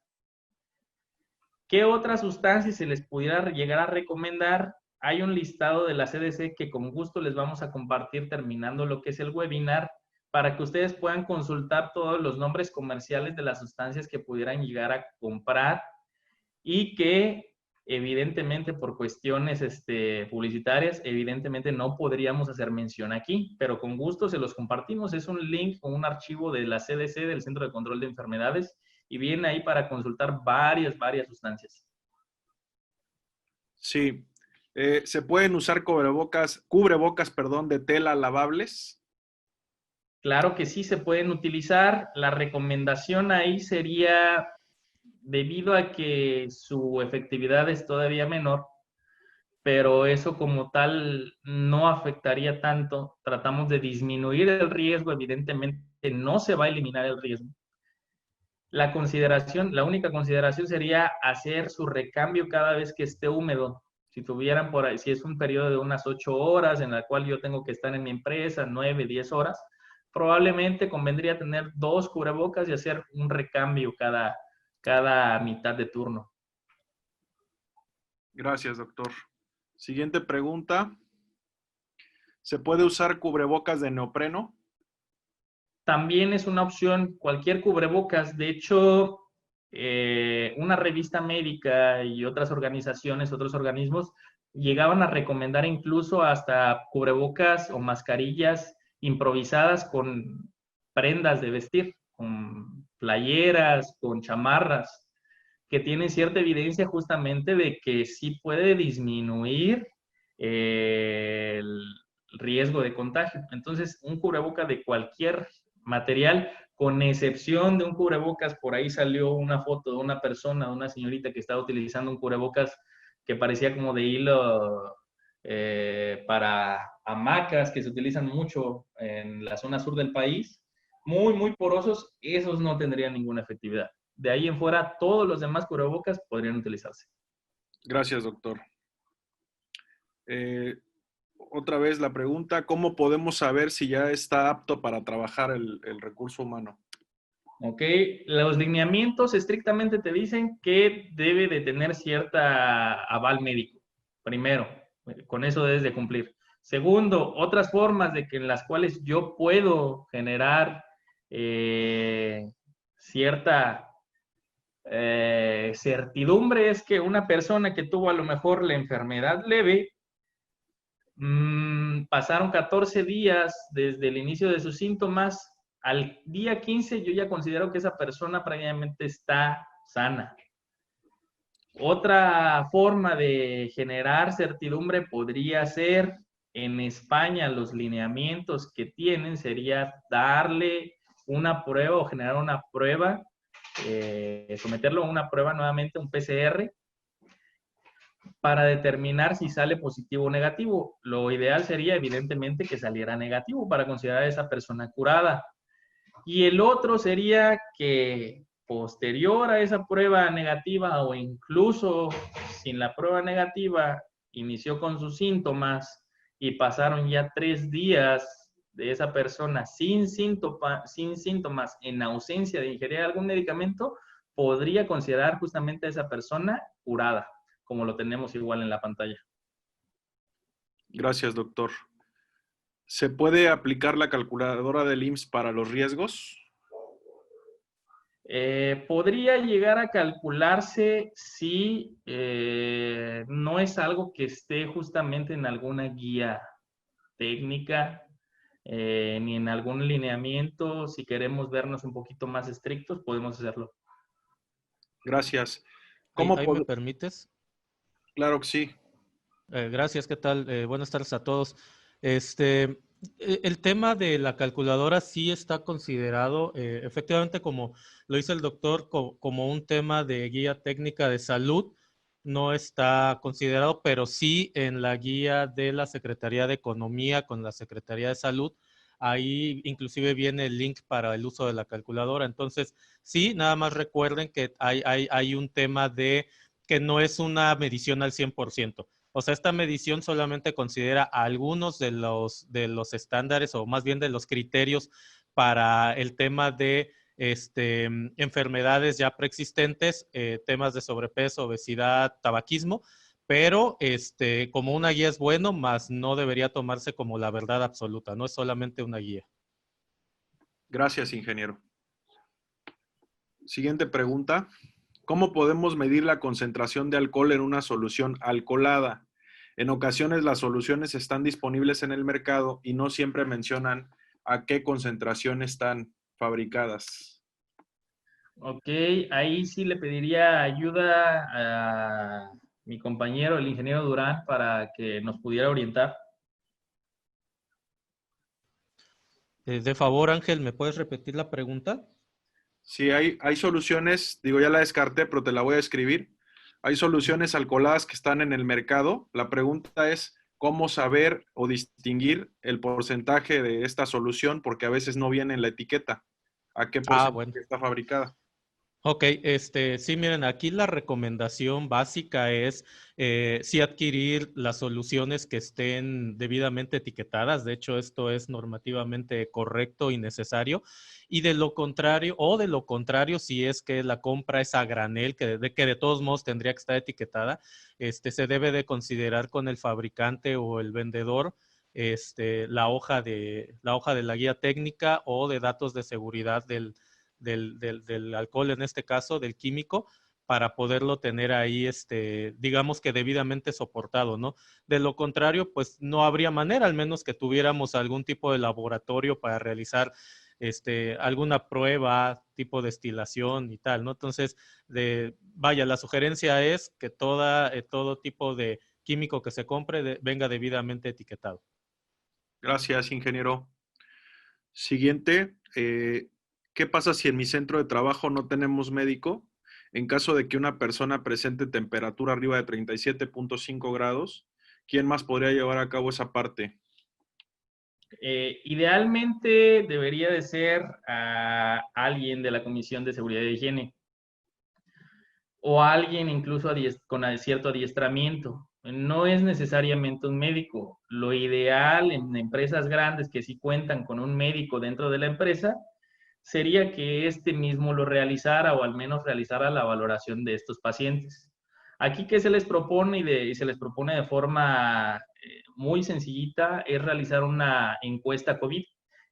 ¿Qué otras sustancias se les pudiera llegar a recomendar? Hay un listado de la CDC que con gusto les vamos a compartir terminando lo que es el webinar para que ustedes puedan consultar todos los nombres comerciales de las sustancias que pudieran llegar a comprar y que evidentemente por cuestiones publicitarias, evidentemente no podríamos hacer mención aquí, pero con gusto se los compartimos. Es un link o un archivo de la CDC, del Centro de Control de Enfermedades, y viene ahí para consultar varias sustancias. Sí. ¿Se pueden usar cubrebocas, de tela lavables? Claro que sí se pueden utilizar. La recomendación ahí sería, debido a que su efectividad es todavía menor, pero eso como tal no afectaría tanto. Tratamos de disminuir el riesgo, evidentemente no se va a eliminar el riesgo. La única consideración sería hacer su recambio cada vez que esté húmedo. Si tuvieran por ahí, si es un periodo de unas 8 horas en la cual yo tengo que estar en mi empresa, 9, 10 horas, probablemente convendría tener 2 cubrebocas y hacer un recambio cada mitad de turno. Gracias, doctor. Siguiente pregunta. ¿Se puede usar cubrebocas de neopreno? También es una opción cualquier cubrebocas. De hecho, una revista médica y otras organizaciones, otros organismos, llegaban a recomendar incluso hasta cubrebocas o mascarillas improvisadas con prendas de vestir, con playeras, con chamarras, que tienen cierta evidencia justamente de que sí puede disminuir el riesgo de contagio. Entonces, un cubreboca de cualquier material, con excepción de un cubrebocas, por ahí salió una foto de una persona, de una señorita que estaba utilizando un cubrebocas que parecía como de hilo para hamacas, que se utilizan mucho en la zona sur del país, muy, muy porosos, esos no tendrían ninguna efectividad. De ahí en fuera, todos los demás cubrebocas podrían utilizarse. Gracias, doctor. Eh, Otra vez la pregunta, ¿cómo podemos saber si ya está apto para trabajar el recurso humano? ¿Ok? Los lineamientos estrictamente te dicen que debe de tener cierta aval médico. Primero, con eso debes de cumplir. Segundo, otras formas de que en las cuales yo puedo generar cierta certidumbre es que una persona que tuvo a lo mejor la enfermedad leve, pasaron 14 días desde el inicio de sus síntomas. Al día 15 yo ya considero que esa persona prácticamente está sana. Otra forma de generar certidumbre podría ser, en España, los lineamientos que tienen sería darle una prueba o generar una prueba, someterlo a una prueba nuevamente, un PCR, para determinar si sale positivo o negativo. Lo ideal sería, evidentemente, que saliera negativo para considerar a esa persona curada. Y el otro sería que posterior a esa prueba negativa o incluso sin la prueba negativa, inició con sus síntomas y pasaron ya 3 días de esa persona sin síntomas, en ausencia de ingerir algún medicamento, podría considerar justamente a esa persona curada, como lo tenemos igual en la pantalla. Gracias, doctor. ¿Se puede aplicar la calculadora del IMSS para los riesgos? Podría llegar a calcularse si no es algo que esté justamente en alguna guía técnica, ni en algún lineamiento. Si queremos vernos un poquito más estrictos, podemos hacerlo. Gracias. Ahí, ¿Cómo ahí me pod- permites. Claro que sí. Gracias, ¿qué tal? Buenas tardes a todos. Este, el tema de la calculadora sí está considerado, efectivamente, como lo dice el doctor, como un tema de guía técnica de salud, no está considerado, pero sí en la guía de la Secretaría de Economía con la Secretaría de Salud, ahí inclusive viene el link para el uso de la calculadora. Entonces, sí, nada más recuerden que hay un tema de que no es una medición al 100%. O sea, esta medición solamente considera algunos de los estándares o más bien de los criterios para el tema de enfermedades ya preexistentes, temas de sobrepeso, obesidad, tabaquismo, pero como una guía es bueno, más no debería tomarse como la verdad absoluta, no es solamente una guía. Gracias, ingeniero. Siguiente pregunta. ¿Cómo podemos medir la concentración de alcohol en una solución alcoholada? En ocasiones las soluciones están disponibles en el mercado y no siempre mencionan a qué concentración están fabricadas. Ok, ahí sí le pediría ayuda a mi compañero, el ingeniero Durán, para que nos pudiera orientar. De favor, Ángel, ¿me puedes repetir la pregunta? Sí, hay soluciones, digo, ya la descarté, pero te la voy a escribir. Hay soluciones alcoholadas que están en el mercado. La pregunta es, ¿cómo saber o distinguir el porcentaje de esta solución? Porque a veces no viene en la etiqueta. ¿A qué Ah, bueno. porcentaje está fabricada? Ok, sí, miren, aquí la recomendación básica es sí adquirir las soluciones que estén debidamente etiquetadas. De hecho, esto es normativamente correcto y necesario. Y de lo contrario, si es que la compra es a granel, que de todos modos tendría que estar etiquetada, se debe de considerar con el fabricante o el vendedor la hoja de la guía técnica o de datos de seguridad del alcohol, en este caso, del químico, para poderlo tener ahí, digamos que debidamente soportado, ¿no? De lo contrario, pues no habría manera, al menos que tuviéramos algún tipo de laboratorio para realizar alguna prueba, tipo destilación y tal, ¿no? Entonces, vaya, la sugerencia es que todo tipo de químico que se compre venga debidamente etiquetado. Gracias, ingeniero. Siguiente, ¿qué pasa si en mi centro de trabajo no tenemos médico? En caso de que una persona presente temperatura arriba de 37.5 grados, ¿quién más podría llevar a cabo esa parte? Idealmente debería de ser a alguien de la Comisión de Seguridad e Higiene o alguien incluso con cierto adiestramiento. No es necesariamente un médico. Lo ideal en empresas grandes que sí cuentan con un médico dentro de la empresa sería que este mismo lo realizara o al menos realizara la valoración de estos pacientes. Aquí que se les propone y se les propone de forma muy sencillita es realizar una encuesta COVID.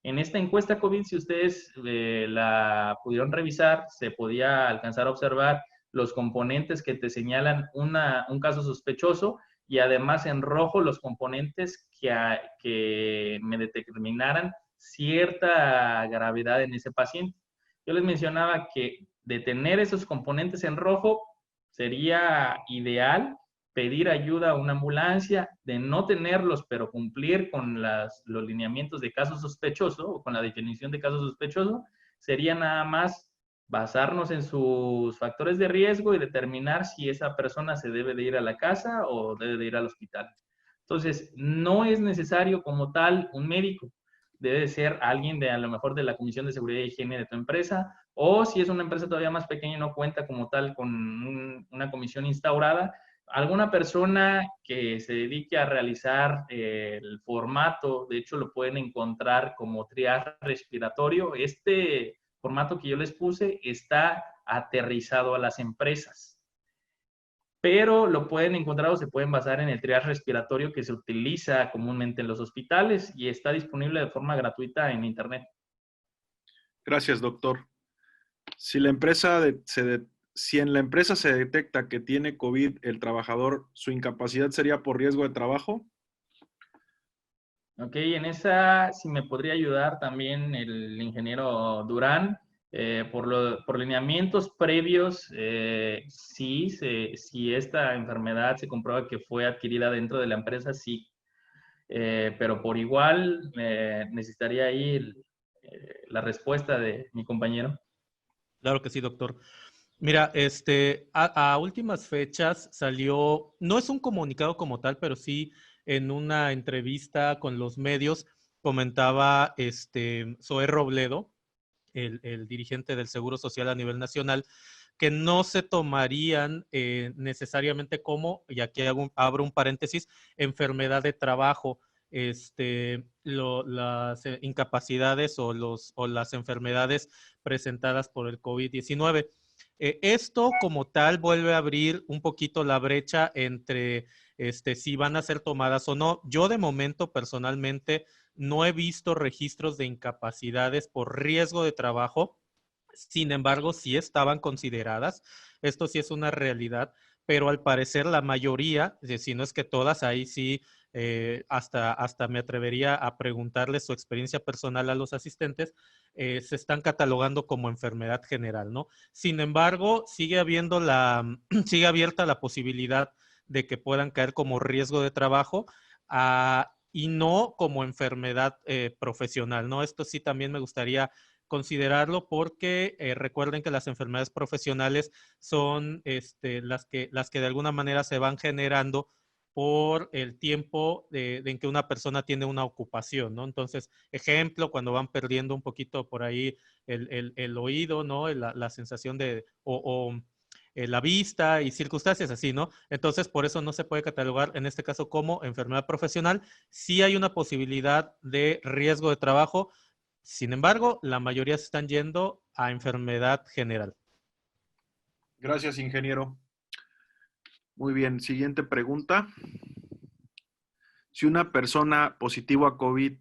En esta encuesta COVID, si ustedes la pudieron revisar, se podía alcanzar a observar los componentes que te señalan un caso sospechoso y además en rojo los componentes que me determinaran cierta gravedad en ese paciente. Yo les mencionaba que de tener esos componentes en rojo sería ideal pedir ayuda a una ambulancia, de no tenerlos, pero cumplir con los lineamientos de caso sospechoso o con la definición de caso sospechoso, sería nada más basarnos en sus factores de riesgo y determinar si esa persona se debe de ir a la casa o debe de ir al hospital. Entonces, no es necesario como tal un médico, debe de ser alguien de a lo mejor de la Comisión de Seguridad y Higiene de tu empresa, o si es una empresa todavía más pequeña y no cuenta como tal con una comisión instaurada, alguna persona que se dedique a realizar el formato, de hecho lo pueden encontrar como triaje respiratorio. Este formato que yo les puse está aterrizado a las empresas, pero lo pueden encontrar o se pueden basar en el triaje respiratorio que se utiliza comúnmente en los hospitales y está disponible de forma gratuita en internet. Gracias, doctor. Si en la empresa se detecta que tiene COVID el trabajador, ¿su incapacidad sería por riesgo de trabajo? Ok, en esa sí me podría ayudar también el ingeniero Durán. Por lineamientos previos, si esta enfermedad se comprueba que fue adquirida dentro de la empresa, sí. Pero por igual necesitaría ahí la respuesta de mi compañero. Claro que sí, doctor. Mira, a últimas fechas salió, no es un comunicado como tal, pero sí en una entrevista con los medios comentaba Zoé Robledo, el dirigente del Seguro Social a nivel nacional, que no se tomarían necesariamente como, y aquí abro un paréntesis, enfermedad de trabajo, las incapacidades o las enfermedades presentadas por el COVID-19. Esto como tal vuelve a abrir un poquito la brecha entre si van a ser tomadas o no. Yo de momento personalmente no he visto registros de incapacidades por riesgo de trabajo. Sin embargo, sí estaban consideradas. Esto sí es una realidad, pero al parecer la mayoría, si no es que todas, ahí sí, hasta me atrevería a preguntarles su experiencia personal a los asistentes, se están catalogando como enfermedad general, ¿no? Sin embargo, sigue abierta la posibilidad de que puedan caer como riesgo de trabajo y no como enfermedad profesional, ¿no? Esto sí también me gustaría considerarlo porque recuerden que las enfermedades profesionales son las que de alguna manera se van generando por el tiempo en que una persona tiene una ocupación, ¿no? Entonces, ejemplo, cuando van perdiendo un poquito por ahí el oído, ¿no? La sensación la vista y circunstancias así, ¿no? Entonces, por eso no se puede catalogar en este caso como enfermedad profesional. Sí hay una posibilidad de riesgo de trabajo. Sin embargo, la mayoría se están yendo a enfermedad general. Gracias, ingeniero. Muy bien, siguiente pregunta. Si una persona positiva a COVID,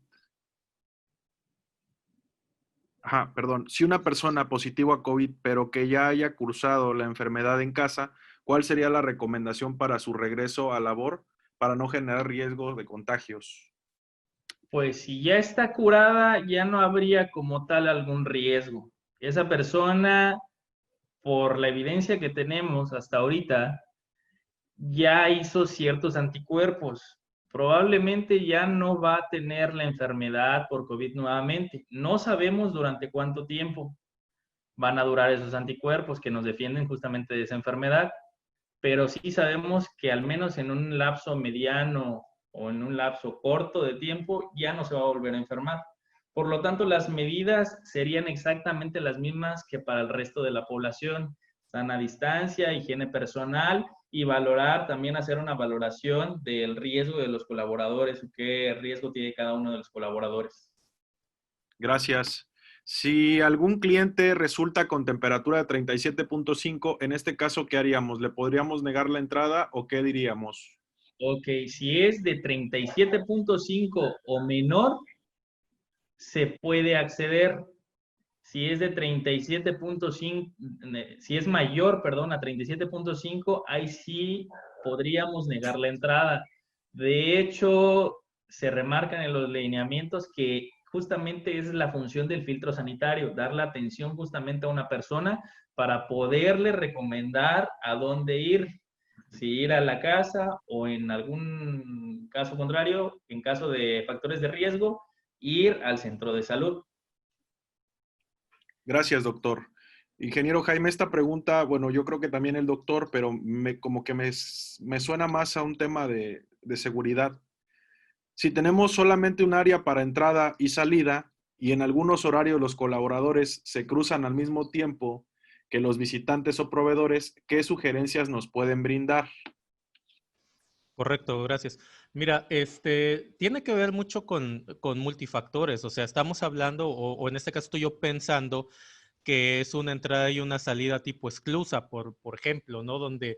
Ajá, perdón. Si una persona positiva a COVID, pero que ya haya cursado la enfermedad en casa, ¿cuál sería la recomendación para su regreso a labor para no generar riesgo de contagios? Pues si ya está curada, ya no habría como tal algún riesgo. Esa persona, por la evidencia que tenemos hasta ahorita, ya hizo ciertos anticuerpos. Probablemente ya no va a tener la enfermedad por COVID nuevamente. No sabemos durante cuánto tiempo van a durar esos anticuerpos que nos defienden justamente de esa enfermedad, pero sí sabemos que al menos en un lapso mediano o en un lapso corto de tiempo ya no se va a volver a enfermar. Por lo tanto, las medidas serían exactamente las mismas que para el resto de la población. Sana distancia, higiene personal y valorar, también hacer una valoración del riesgo de los colaboradores, qué riesgo tiene cada uno de los colaboradores. Gracias. Si algún cliente resulta con temperatura de 37.5, en este caso, ¿qué haríamos? ¿Le podríamos negar la entrada o qué diríamos? Ok, si es de 37.5 o menor, se puede acceder. Si es de 37.5, si es mayor, perdón, a 37.5, ahí sí podríamos negar la entrada. De hecho, se remarcan en los lineamientos que justamente es la función del filtro sanitario, dar la atención justamente a una persona para poderle recomendar a dónde ir, si ir a la casa o en algún caso contrario, en caso de factores de riesgo, ir al centro de salud. Gracias, doctor. Ingeniero Jaime, esta pregunta, bueno, yo creo que también el doctor, pero como que me suena más a un tema de seguridad. Si tenemos solamente un área para entrada y salida y en algunos horarios los colaboradores se cruzan al mismo tiempo que los visitantes o proveedores, ¿qué sugerencias nos pueden brindar? Correcto, gracias. Mira, tiene que ver mucho con multifactores, o sea, estamos hablando, o en este caso estoy yo pensando que es una entrada y una salida tipo esclusa, por ejemplo, ¿no? Donde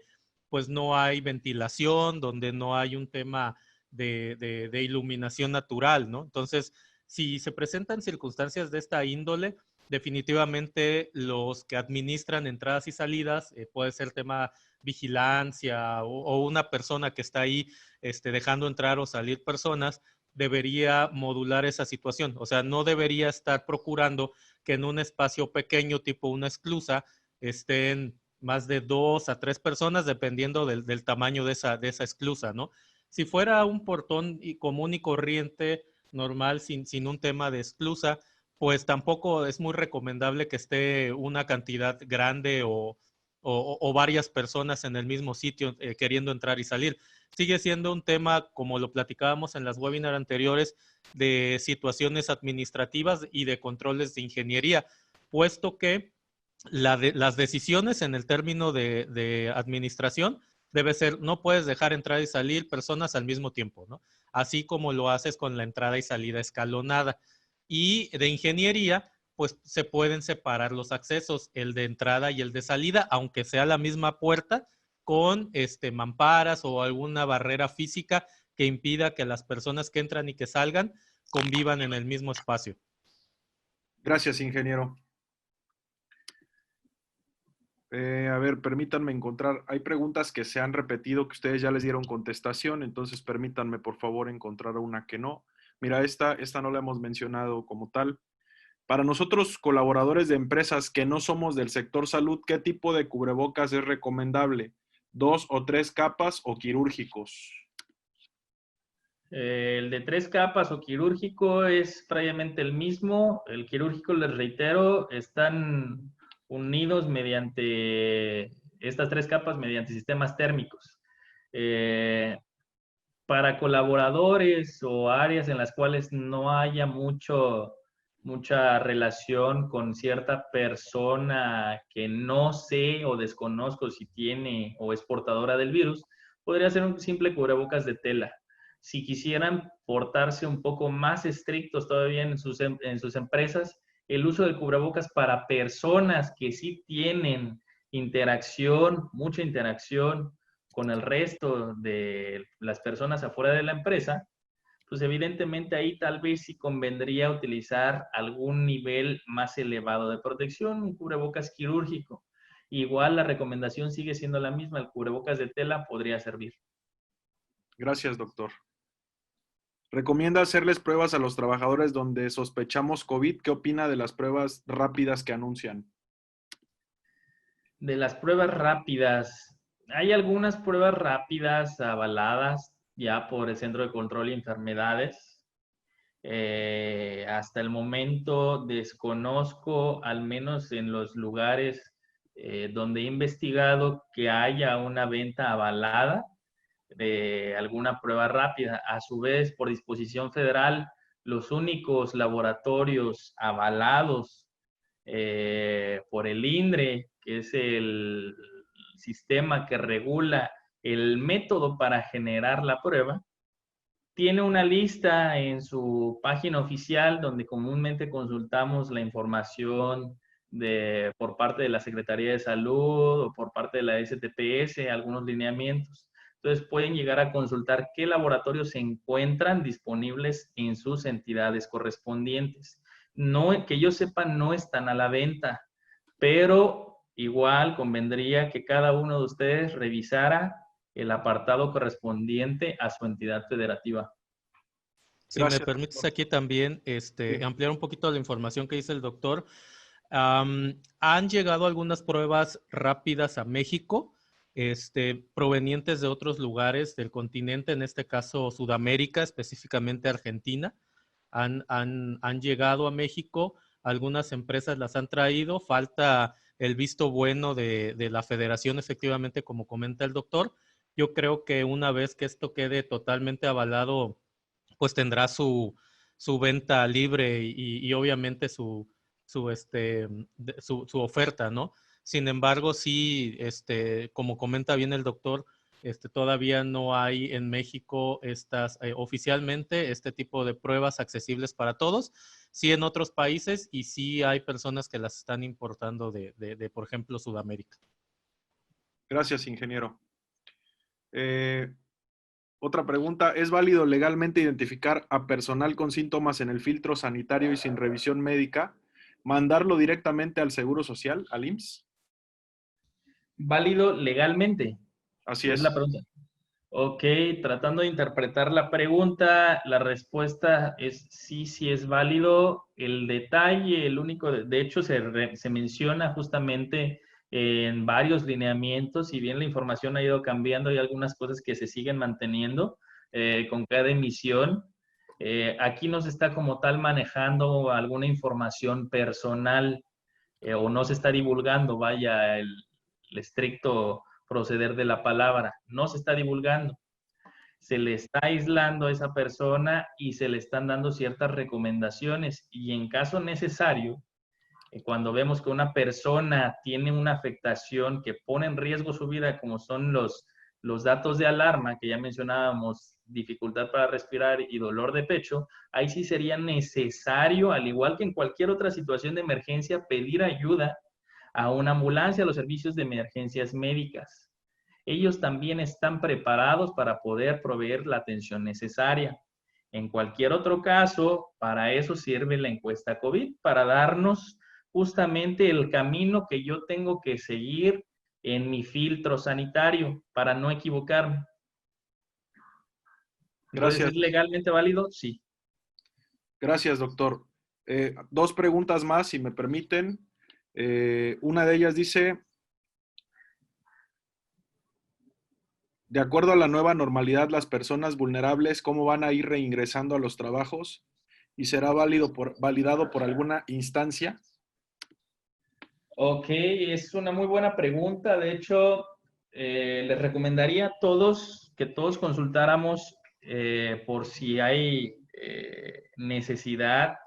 pues no hay ventilación, donde no hay un tema de iluminación natural, ¿no? Entonces, si se presentan circunstancias de esta índole, definitivamente los que administran entradas y salidas, puede ser tema vigilancia o una persona que está ahí dejando entrar o salir personas, debería modular esa situación. O sea, no debería estar procurando que en un espacio pequeño, tipo una esclusa, estén más de 2 a 3 personas, dependiendo del tamaño de esa esclusa, ¿no? Si fuera un portón común y corriente, normal, sin un tema de esclusa, pues tampoco es muy recomendable que esté una cantidad grande o varias personas en el mismo sitio queriendo entrar y salir. Sigue siendo un tema, como lo platicábamos en las webinars anteriores, de situaciones administrativas y de controles de ingeniería, puesto que las decisiones en el término de administración debe ser, no puedes dejar entrar y salir personas al mismo tiempo, ¿no? Así como lo haces con la entrada y salida escalonada. Y de ingeniería, pues se pueden separar los accesos, el de entrada y el de salida, aunque sea la misma puerta, con mamparas o alguna barrera física que impida que las personas que entran y que salgan convivan en el mismo espacio. Gracias, ingeniero. A ver, permítanme encontrar, hay preguntas que se han repetido que ustedes ya les dieron contestación, entonces permítanme por favor encontrar una que no. Mira, esta no la hemos mencionado como tal. Para nosotros, colaboradores de empresas que no somos del sector salud, ¿qué tipo de cubrebocas es recomendable? ¿2 o 3 capas o quirúrgicos? El de 3 capas o quirúrgico es prácticamente el mismo. El quirúrgico, les reitero, están unidos mediante estas 3 capas, mediante sistemas térmicos. Para colaboradores o áreas en las cuales no haya mucha relación con cierta persona que no sé o desconozco si tiene o es portadora del virus, podría ser un simple cubrebocas de tela. Si quisieran portarse un poco más estrictos todavía en sus empresas, el uso del cubrebocas para personas que sí tienen interacción, mucha interacción con el resto de las personas afuera de la empresa, pues evidentemente ahí tal vez sí convendría utilizar algún nivel más elevado de protección, un cubrebocas quirúrgico. Igual la recomendación sigue siendo la misma, el cubrebocas de tela podría servir. Gracias, doctor. Recomienda hacerles pruebas a los trabajadores donde sospechamos COVID. ¿Qué opina de las pruebas rápidas que anuncian? De las pruebas rápidas, hay algunas pruebas rápidas avaladas ya por el Centro de Control y Enfermedades. Hasta el momento desconozco, al menos en los lugares donde he investigado, que haya una venta avalada de alguna prueba rápida. A su vez, por disposición federal, los únicos laboratorios avalados por el INDRE, que es el sistema que regula el método para generar la prueba, tiene una lista en su página oficial donde comúnmente consultamos la información por parte de la Secretaría de Salud o por parte de la STPS, algunos lineamientos. Entonces pueden llegar a consultar qué laboratorios se encuentran disponibles en sus entidades correspondientes. No, que yo sepa, no están a la venta, pero igual convendría que cada uno de ustedes revisara el apartado correspondiente a su entidad federativa. Si me Gracias, permites doctor. aquí también Sí. ampliar un poquito la información que dice el doctor. Han llegado algunas pruebas rápidas a México, provenientes de otros lugares del continente, en este caso Sudamérica, específicamente Argentina. Han llegado a México, algunas empresas las han traído, falta el visto bueno de la federación, efectivamente, como comenta el doctor. Yo creo que una vez que esto quede totalmente avalado, pues tendrá su venta libre y obviamente su oferta, ¿no? Sin embargo, sí, como comenta bien el doctor, todavía no hay en México oficialmente este tipo de pruebas accesibles para todos. Sí en otros países y sí hay personas que las están importando por ejemplo, Sudamérica. Gracias, ingeniero. Otra pregunta, ¿es válido legalmente identificar a personal con síntomas en el filtro sanitario y sin revisión médica, mandarlo directamente al Seguro Social, al IMSS? ¿Válido legalmente? Así Es la es. pregunta. Ok, tratando de interpretar la pregunta, la respuesta es sí, sí es válido. El detalle, el único, de hecho, se menciona justamente en varios lineamientos, si bien la información ha ido cambiando, hay algunas cosas que se siguen manteniendo con cada emisión. Aquí no se está como tal manejando alguna información personal o no se está divulgando, vaya, el estricto proceder de la palabra, no se está divulgando. Se le está aislando a esa persona y se le están dando ciertas recomendaciones y en caso necesario, cuando vemos que una persona tiene una afectación que pone en riesgo su vida, como son los datos de alarma que ya mencionábamos, dificultad para respirar y dolor de pecho, ahí sí sería necesario, al igual que en cualquier otra situación de emergencia, pedir ayuda a una ambulancia, a los servicios de emergencias médicas. Ellos también están preparados para poder proveer la atención necesaria. En cualquier otro caso, para eso sirve la encuesta COVID, para darnos justamente el camino que yo tengo que seguir en mi filtro sanitario para no equivocarme. Entonces, Gracias. ¿es legalmente válido? Sí. Gracias, doctor. Dos preguntas más, si me permiten. Una de ellas dice, de acuerdo a la nueva normalidad, las personas vulnerables, ¿cómo van a ir reingresando a los trabajos? ¿Y será validado por alguna instancia? Ok, es una muy buena pregunta. De hecho, les recomendaría a todos que todos consultáramos por si hay necesidad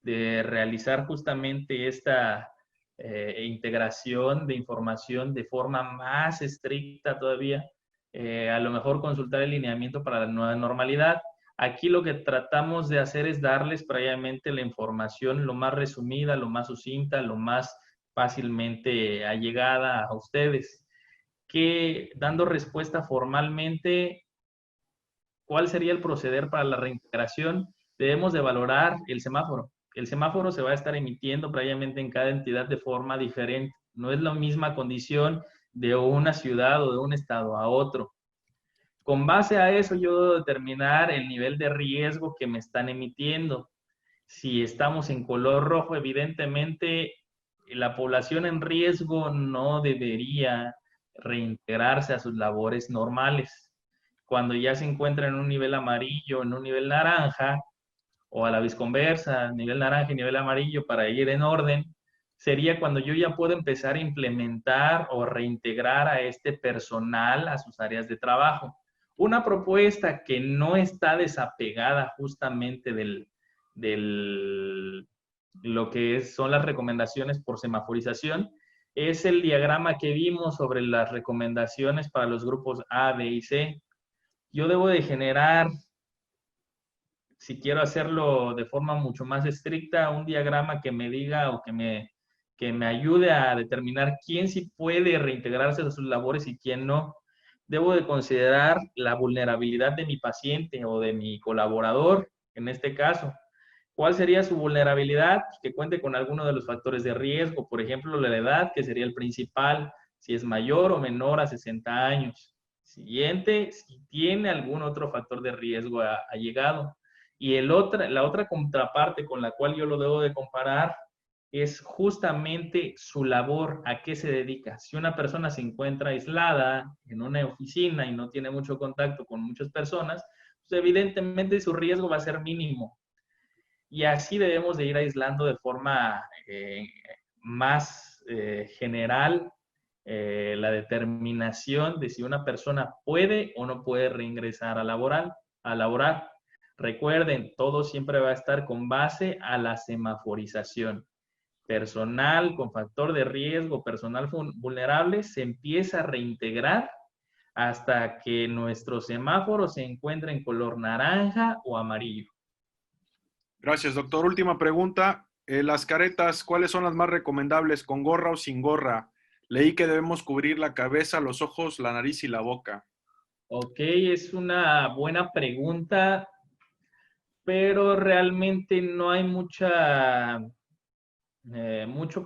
de realizar justamente esta integración de información de forma más estricta todavía. A lo mejor consultar el lineamiento para la nueva normalidad. Aquí lo que tratamos de hacer es darles previamente la información lo más resumida, lo más sucinta, lo más fácilmente allegada a ustedes, que dando respuesta formalmente ¿cuál sería el proceder para la reintegración? Debemos de valorar el semáforo. El semáforo se va a estar emitiendo previamente en cada entidad de forma diferente. No es la misma condición de una ciudad o de un estado a otro. Con base a eso, yo debo determinar el nivel de riesgo que me están emitiendo. Si estamos en color rojo, evidentemente la población en riesgo no debería reintegrarse a sus labores normales. Cuando ya se encuentra en un nivel amarillo, en un nivel naranja, o a la visconversa, nivel naranja y nivel amarillo para ir en orden, sería cuando yo ya puedo empezar a implementar o reintegrar a este personal a sus áreas de trabajo. Una propuesta que no está desapegada justamente lo que son las recomendaciones por semaforización es el diagrama que vimos sobre las recomendaciones para los grupos A, B y C. Yo debo de generar, si quiero hacerlo de forma mucho más estricta, un diagrama que me diga o que me ayude a determinar quién sí puede reintegrarse a sus labores y quién no. Debo de considerar la vulnerabilidad de mi paciente o de mi colaborador, en este caso. ¿Cuál sería su vulnerabilidad? Que cuente con alguno de los factores de riesgo, por ejemplo, la edad, que sería el principal, si es mayor o menor a 60 años. Siguiente, si tiene algún otro factor de riesgo allegado. Y la otra contraparte con la cual yo lo debo de comparar es justamente su labor, a qué se dedica. Si una persona se encuentra aislada en una oficina y no tiene mucho contacto con muchas personas, pues evidentemente su riesgo va a ser mínimo. Y así debemos de ir aislando de forma más general la determinación de si una persona puede o no puede reingresar a laborar. Recuerden, todo siempre va a estar con base a la semaforización. Personal con factor de riesgo, personal vulnerable, se empieza a reintegrar hasta que nuestro semáforo se encuentre en color naranja o amarillo. Gracias, doctor. Última pregunta. Las caretas, ¿cuáles son las más recomendables, con gorra o sin gorra? Leí que debemos cubrir la cabeza, los ojos, la nariz y la boca. Ok, es una buena pregunta, pero realmente no hay mucho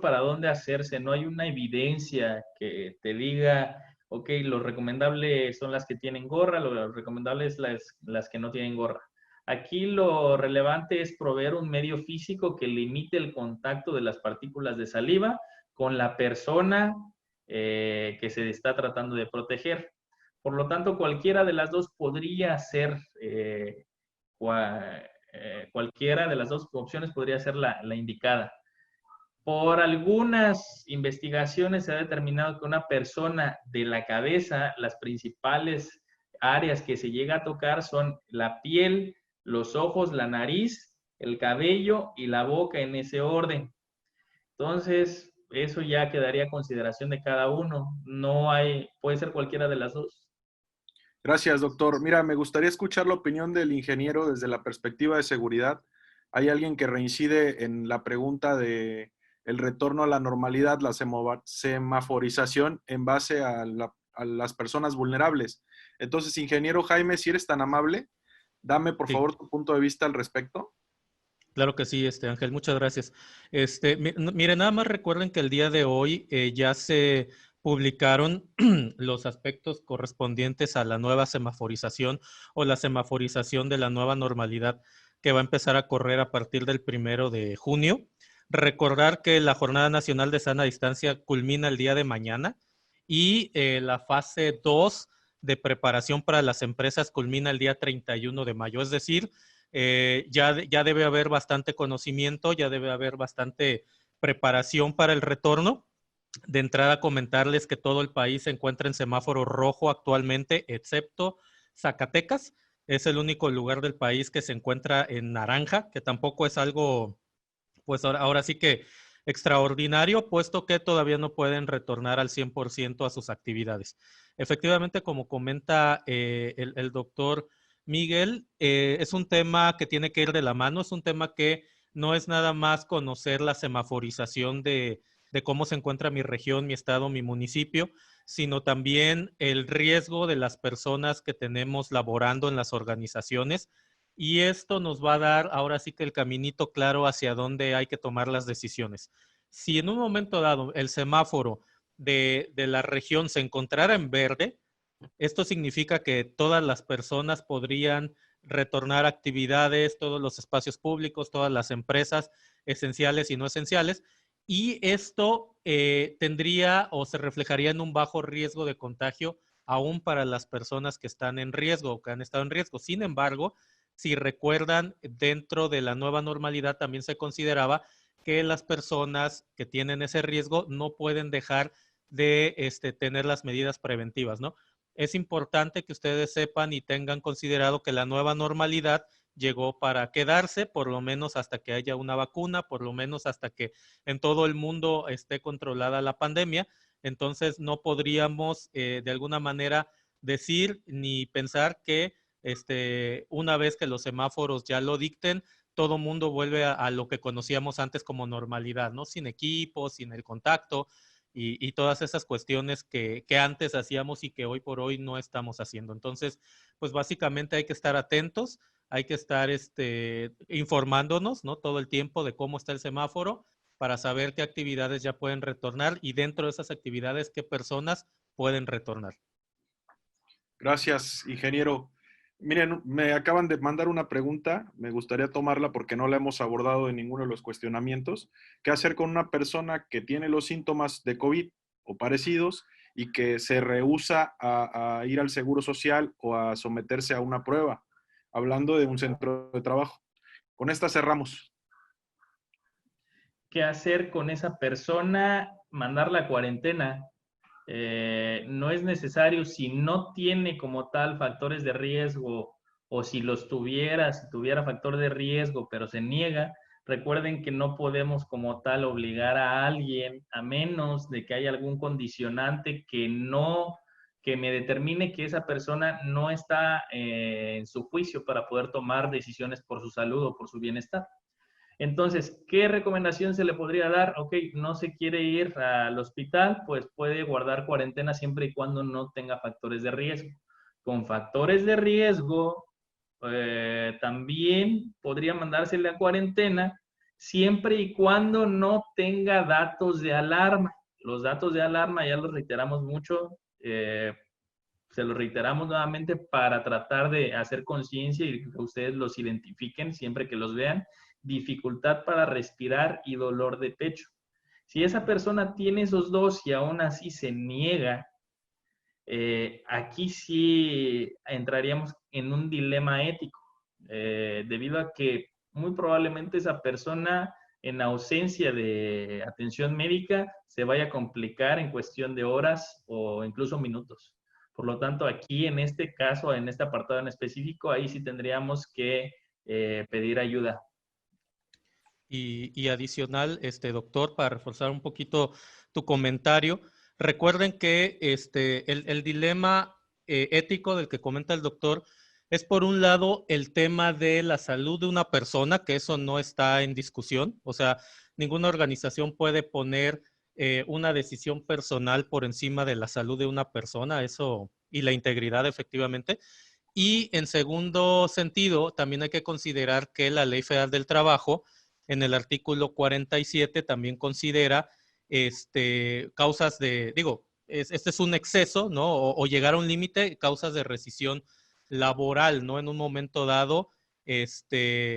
para dónde hacerse. No hay una evidencia que te diga, ok, lo recomendable son las que tienen gorra, lo recomendable es las que no tienen gorra. Aquí lo relevante es proveer un medio físico que limite el contacto de las partículas de saliva con la persona que se está tratando de proteger. Por lo tanto, cualquiera de las dos podría ser, cualquiera de las dos opciones podría ser la indicada. Por algunas investigaciones se ha determinado que una persona de la cabeza, las principales áreas que se llega a tocar son la piel, los ojos, la nariz, el cabello y la boca en ese orden. Entonces, eso ya quedaría a consideración de cada uno. No hay, puede ser cualquiera de las dos. Gracias, doctor. Mira, me gustaría escuchar la opinión del ingeniero desde la perspectiva de seguridad. Hay alguien que reincide en la pregunta de el retorno a la normalidad, la semaforización en base a las personas vulnerables. Entonces, ingeniero Jaime, si eres tan amable, dame por favor tu punto de vista al respecto. Claro que sí, Ángel, muchas gracias. Mire, nada más recuerden que el día de hoy ya se publicaron los aspectos correspondientes a la nueva semaforización o la semaforización de la nueva normalidad que va a empezar a correr a partir del 1 de junio. Recordar que la Jornada Nacional de Sana Distancia culmina el día de mañana y la fase 2 de preparación para las empresas culmina el día 31 de mayo. Es decir, ya debe haber bastante conocimiento, ya debe haber bastante preparación para el retorno. De entrada, comentarles que todo el país se encuentra en semáforo rojo actualmente, excepto Zacatecas. Es el único lugar del país que se encuentra en naranja, que tampoco es algo, pues ahora sí que extraordinario, puesto que todavía no pueden retornar al 100% a sus actividades. Efectivamente, como comenta el doctor Miguel, es un tema que tiene que ir de la mano, es un tema que no es nada más conocer la semaforización de de cómo se encuentra mi región, mi estado, mi municipio, sino también el riesgo de las personas que tenemos laborando en las organizaciones. Y esto nos va a dar ahora sí que el caminito claro hacia dónde hay que tomar las decisiones. Si en un momento dado el semáforo de la región se encontrara en verde, esto significa que todas las personas podrían retornar a actividades, todos los espacios públicos, todas las empresas esenciales y no esenciales, y esto tendría o se reflejaría en un bajo riesgo de contagio aún para las personas que están en riesgo o que han estado en riesgo. Sin embargo, si recuerdan, dentro de la nueva normalidad también se consideraba que las personas que tienen ese riesgo no pueden dejar de tener las medidas preventivas, ¿no? Es importante que ustedes sepan y tengan considerado que la nueva normalidad llegó para quedarse, por lo menos hasta que haya una vacuna, por lo menos hasta que en todo el mundo esté controlada la pandemia. Entonces, no podríamos de alguna manera decir ni pensar que una vez que los semáforos ya lo dicten, todo mundo vuelve a lo que conocíamos antes como normalidad, ¿no? Sin equipo, sin el contacto y todas esas cuestiones que antes hacíamos y que hoy por hoy no estamos haciendo. Entonces, pues básicamente hay que estar atentos, hay que estar informándonos, ¿no? Todo el tiempo de cómo está el semáforo para saber qué actividades ya pueden retornar y dentro de esas actividades qué personas pueden retornar. Gracias, ingeniero. Miren, me acaban de mandar una pregunta, me gustaría tomarla porque no la hemos abordado en ninguno de los cuestionamientos. ¿Qué hacer con una persona que tiene los síntomas de COVID o parecidos y que se rehúsa a ir al Seguro Social o a someterse a una prueba? Hablando de un centro de trabajo. Con esta cerramos. ¿Qué hacer con esa persona? Mandarla a cuarentena. No es necesario, si no tiene como tal factores de riesgo o si los tuviera, si tuviera factor de riesgo, pero se niega, recuerden que no podemos como tal obligar a alguien, a menos de que haya algún condicionante que me determine que esa persona no está en su juicio para poder tomar decisiones por su salud o por su bienestar. Entonces, ¿qué recomendación se le podría dar? Ok, no se quiere ir al hospital, pues puede guardar cuarentena siempre y cuando no tenga factores de riesgo. Con factores de riesgo, también podría mandársele a cuarentena siempre y cuando no tenga datos de alarma. Los datos de alarma ya los reiteramos mucho, se los reiteramos nuevamente para tratar de hacer conciencia y que ustedes los identifiquen siempre que los vean. Dificultad para respirar y dolor de pecho. Si esa persona tiene esos dos y aún así se niega, aquí sí entraríamos en un dilema ético, debido a que muy probablemente esa persona en ausencia de atención médica se vaya a complicar en cuestión de horas o incluso minutos. Por lo tanto, aquí en este caso, en este apartado en específico, ahí sí tendríamos que pedir ayuda. Y adicional, doctor, para reforzar un poquito tu comentario, recuerden que el dilema ético del que comenta el doctor es, por un lado, el tema de la salud de una persona, que eso no está en discusión. O sea, ninguna organización puede poner una decisión personal por encima de la salud de una persona, eso, y la integridad, efectivamente. Y en segundo sentido, también hay que considerar que la Ley Federal del Trabajo, en el artículo 47, también considera causas de, este es un exceso, ¿no? O llegar a un límite, causas de rescisión laboral, ¿no? En un momento dado,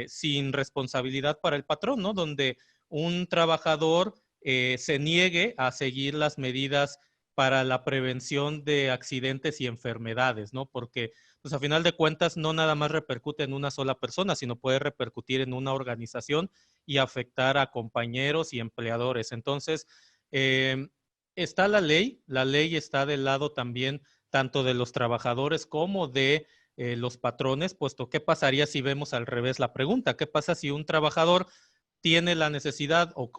sin responsabilidad para el patrón, ¿no? Donde un trabajador se niegue a seguir las medidas para la prevención de accidentes y enfermedades, ¿no? Porque, pues a final de cuentas, no nada más repercute en una sola persona, sino puede repercutir en una organización y afectar a compañeros y empleadores. Entonces, está la ley está del lado también tanto de los trabajadores como de los patrones, puesto ¿qué pasaría si vemos al revés la pregunta? ¿Qué pasa si un trabajador tiene la necesidad o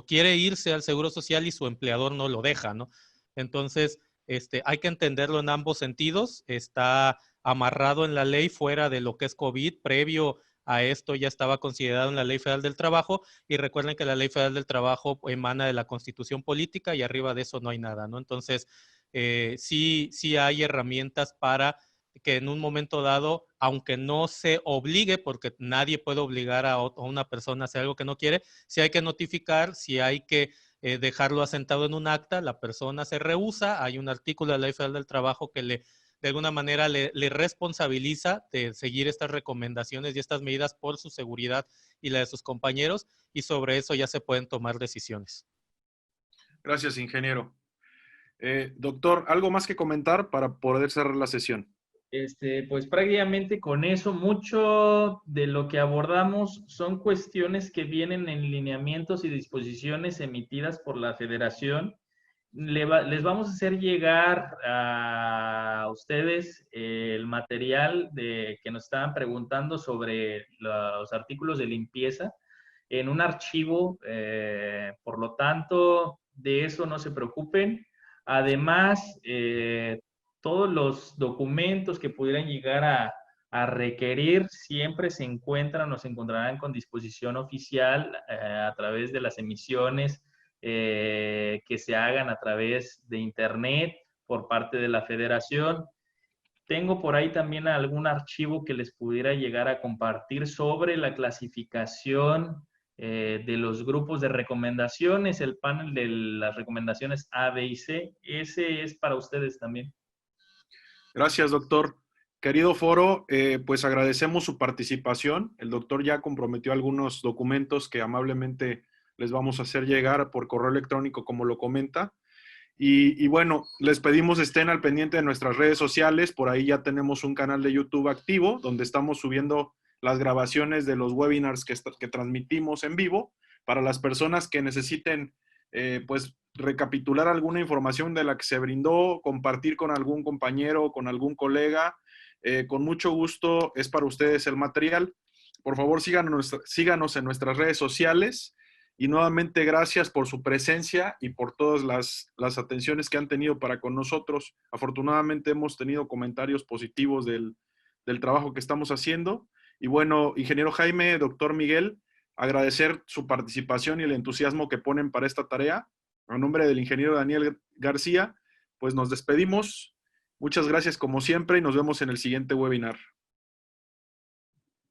quiere irse al Seguro Social y su empleador no lo deja, ¿no? Entonces, hay que entenderlo en ambos sentidos. Está amarrado en la ley fuera de lo que es COVID, previo a esto ya estaba considerado en la Ley Federal del Trabajo, y recuerden que la Ley Federal del Trabajo emana de la Constitución Política y arriba de eso no hay nada, ¿no? Entonces, sí hay herramientas para que en un momento dado, aunque no se obligue, porque nadie puede obligar a una persona a hacer algo que no quiere, si hay que notificar, si hay que dejarlo asentado en un acta, la persona se rehúsa, hay un artículo de la Ley Federal del Trabajo que de alguna manera le responsabiliza de seguir estas recomendaciones y estas medidas por su seguridad y la de sus compañeros, y sobre eso ya se pueden tomar decisiones. Gracias, ingeniero. Doctor, ¿algo más que comentar para poder cerrar la sesión? Pues prácticamente con eso, mucho de lo que abordamos son cuestiones que vienen en lineamientos y disposiciones emitidas por la Federación. Les vamos a hacer llegar a ustedes el material que nos estaban preguntando sobre los artículos de limpieza en un archivo, por lo tanto, de eso no se preocupen. Además, todos los documentos que pudieran llegar a requerir siempre se encuentran o se encontrarán con disposición oficial a través de las emisiones que se hagan a través de Internet por parte de la Federación. Tengo por ahí también algún archivo que les pudiera llegar a compartir sobre la clasificación de los grupos de recomendaciones, el panel de las recomendaciones A, B y C. Ese es para ustedes también. Gracias, doctor. Querido foro, pues agradecemos su participación. El doctor ya comprometió algunos documentos que amablemente les vamos a hacer llegar por correo electrónico, como lo comenta. Y bueno, les pedimos estén al pendiente de nuestras redes sociales. Por ahí ya tenemos un canal de YouTube activo, donde estamos subiendo las grabaciones de los webinars que transmitimos en vivo, para las personas que necesiten, pues, recapitular alguna información de la que se brindó, compartir con algún compañero, con algún colega. Con mucho gusto es para ustedes el material. Por favor, síganos en nuestras redes sociales. Y nuevamente, gracias por su presencia y por todas las atenciones que han tenido para con nosotros. Afortunadamente hemos tenido comentarios positivos del trabajo que estamos haciendo. Y bueno, ingeniero Jaime, doctor Miguel, agradecer su participación y el entusiasmo que ponen para esta tarea. A nombre del ingeniero Daniel García, pues nos despedimos. Muchas gracias como siempre y nos vemos en el siguiente webinar.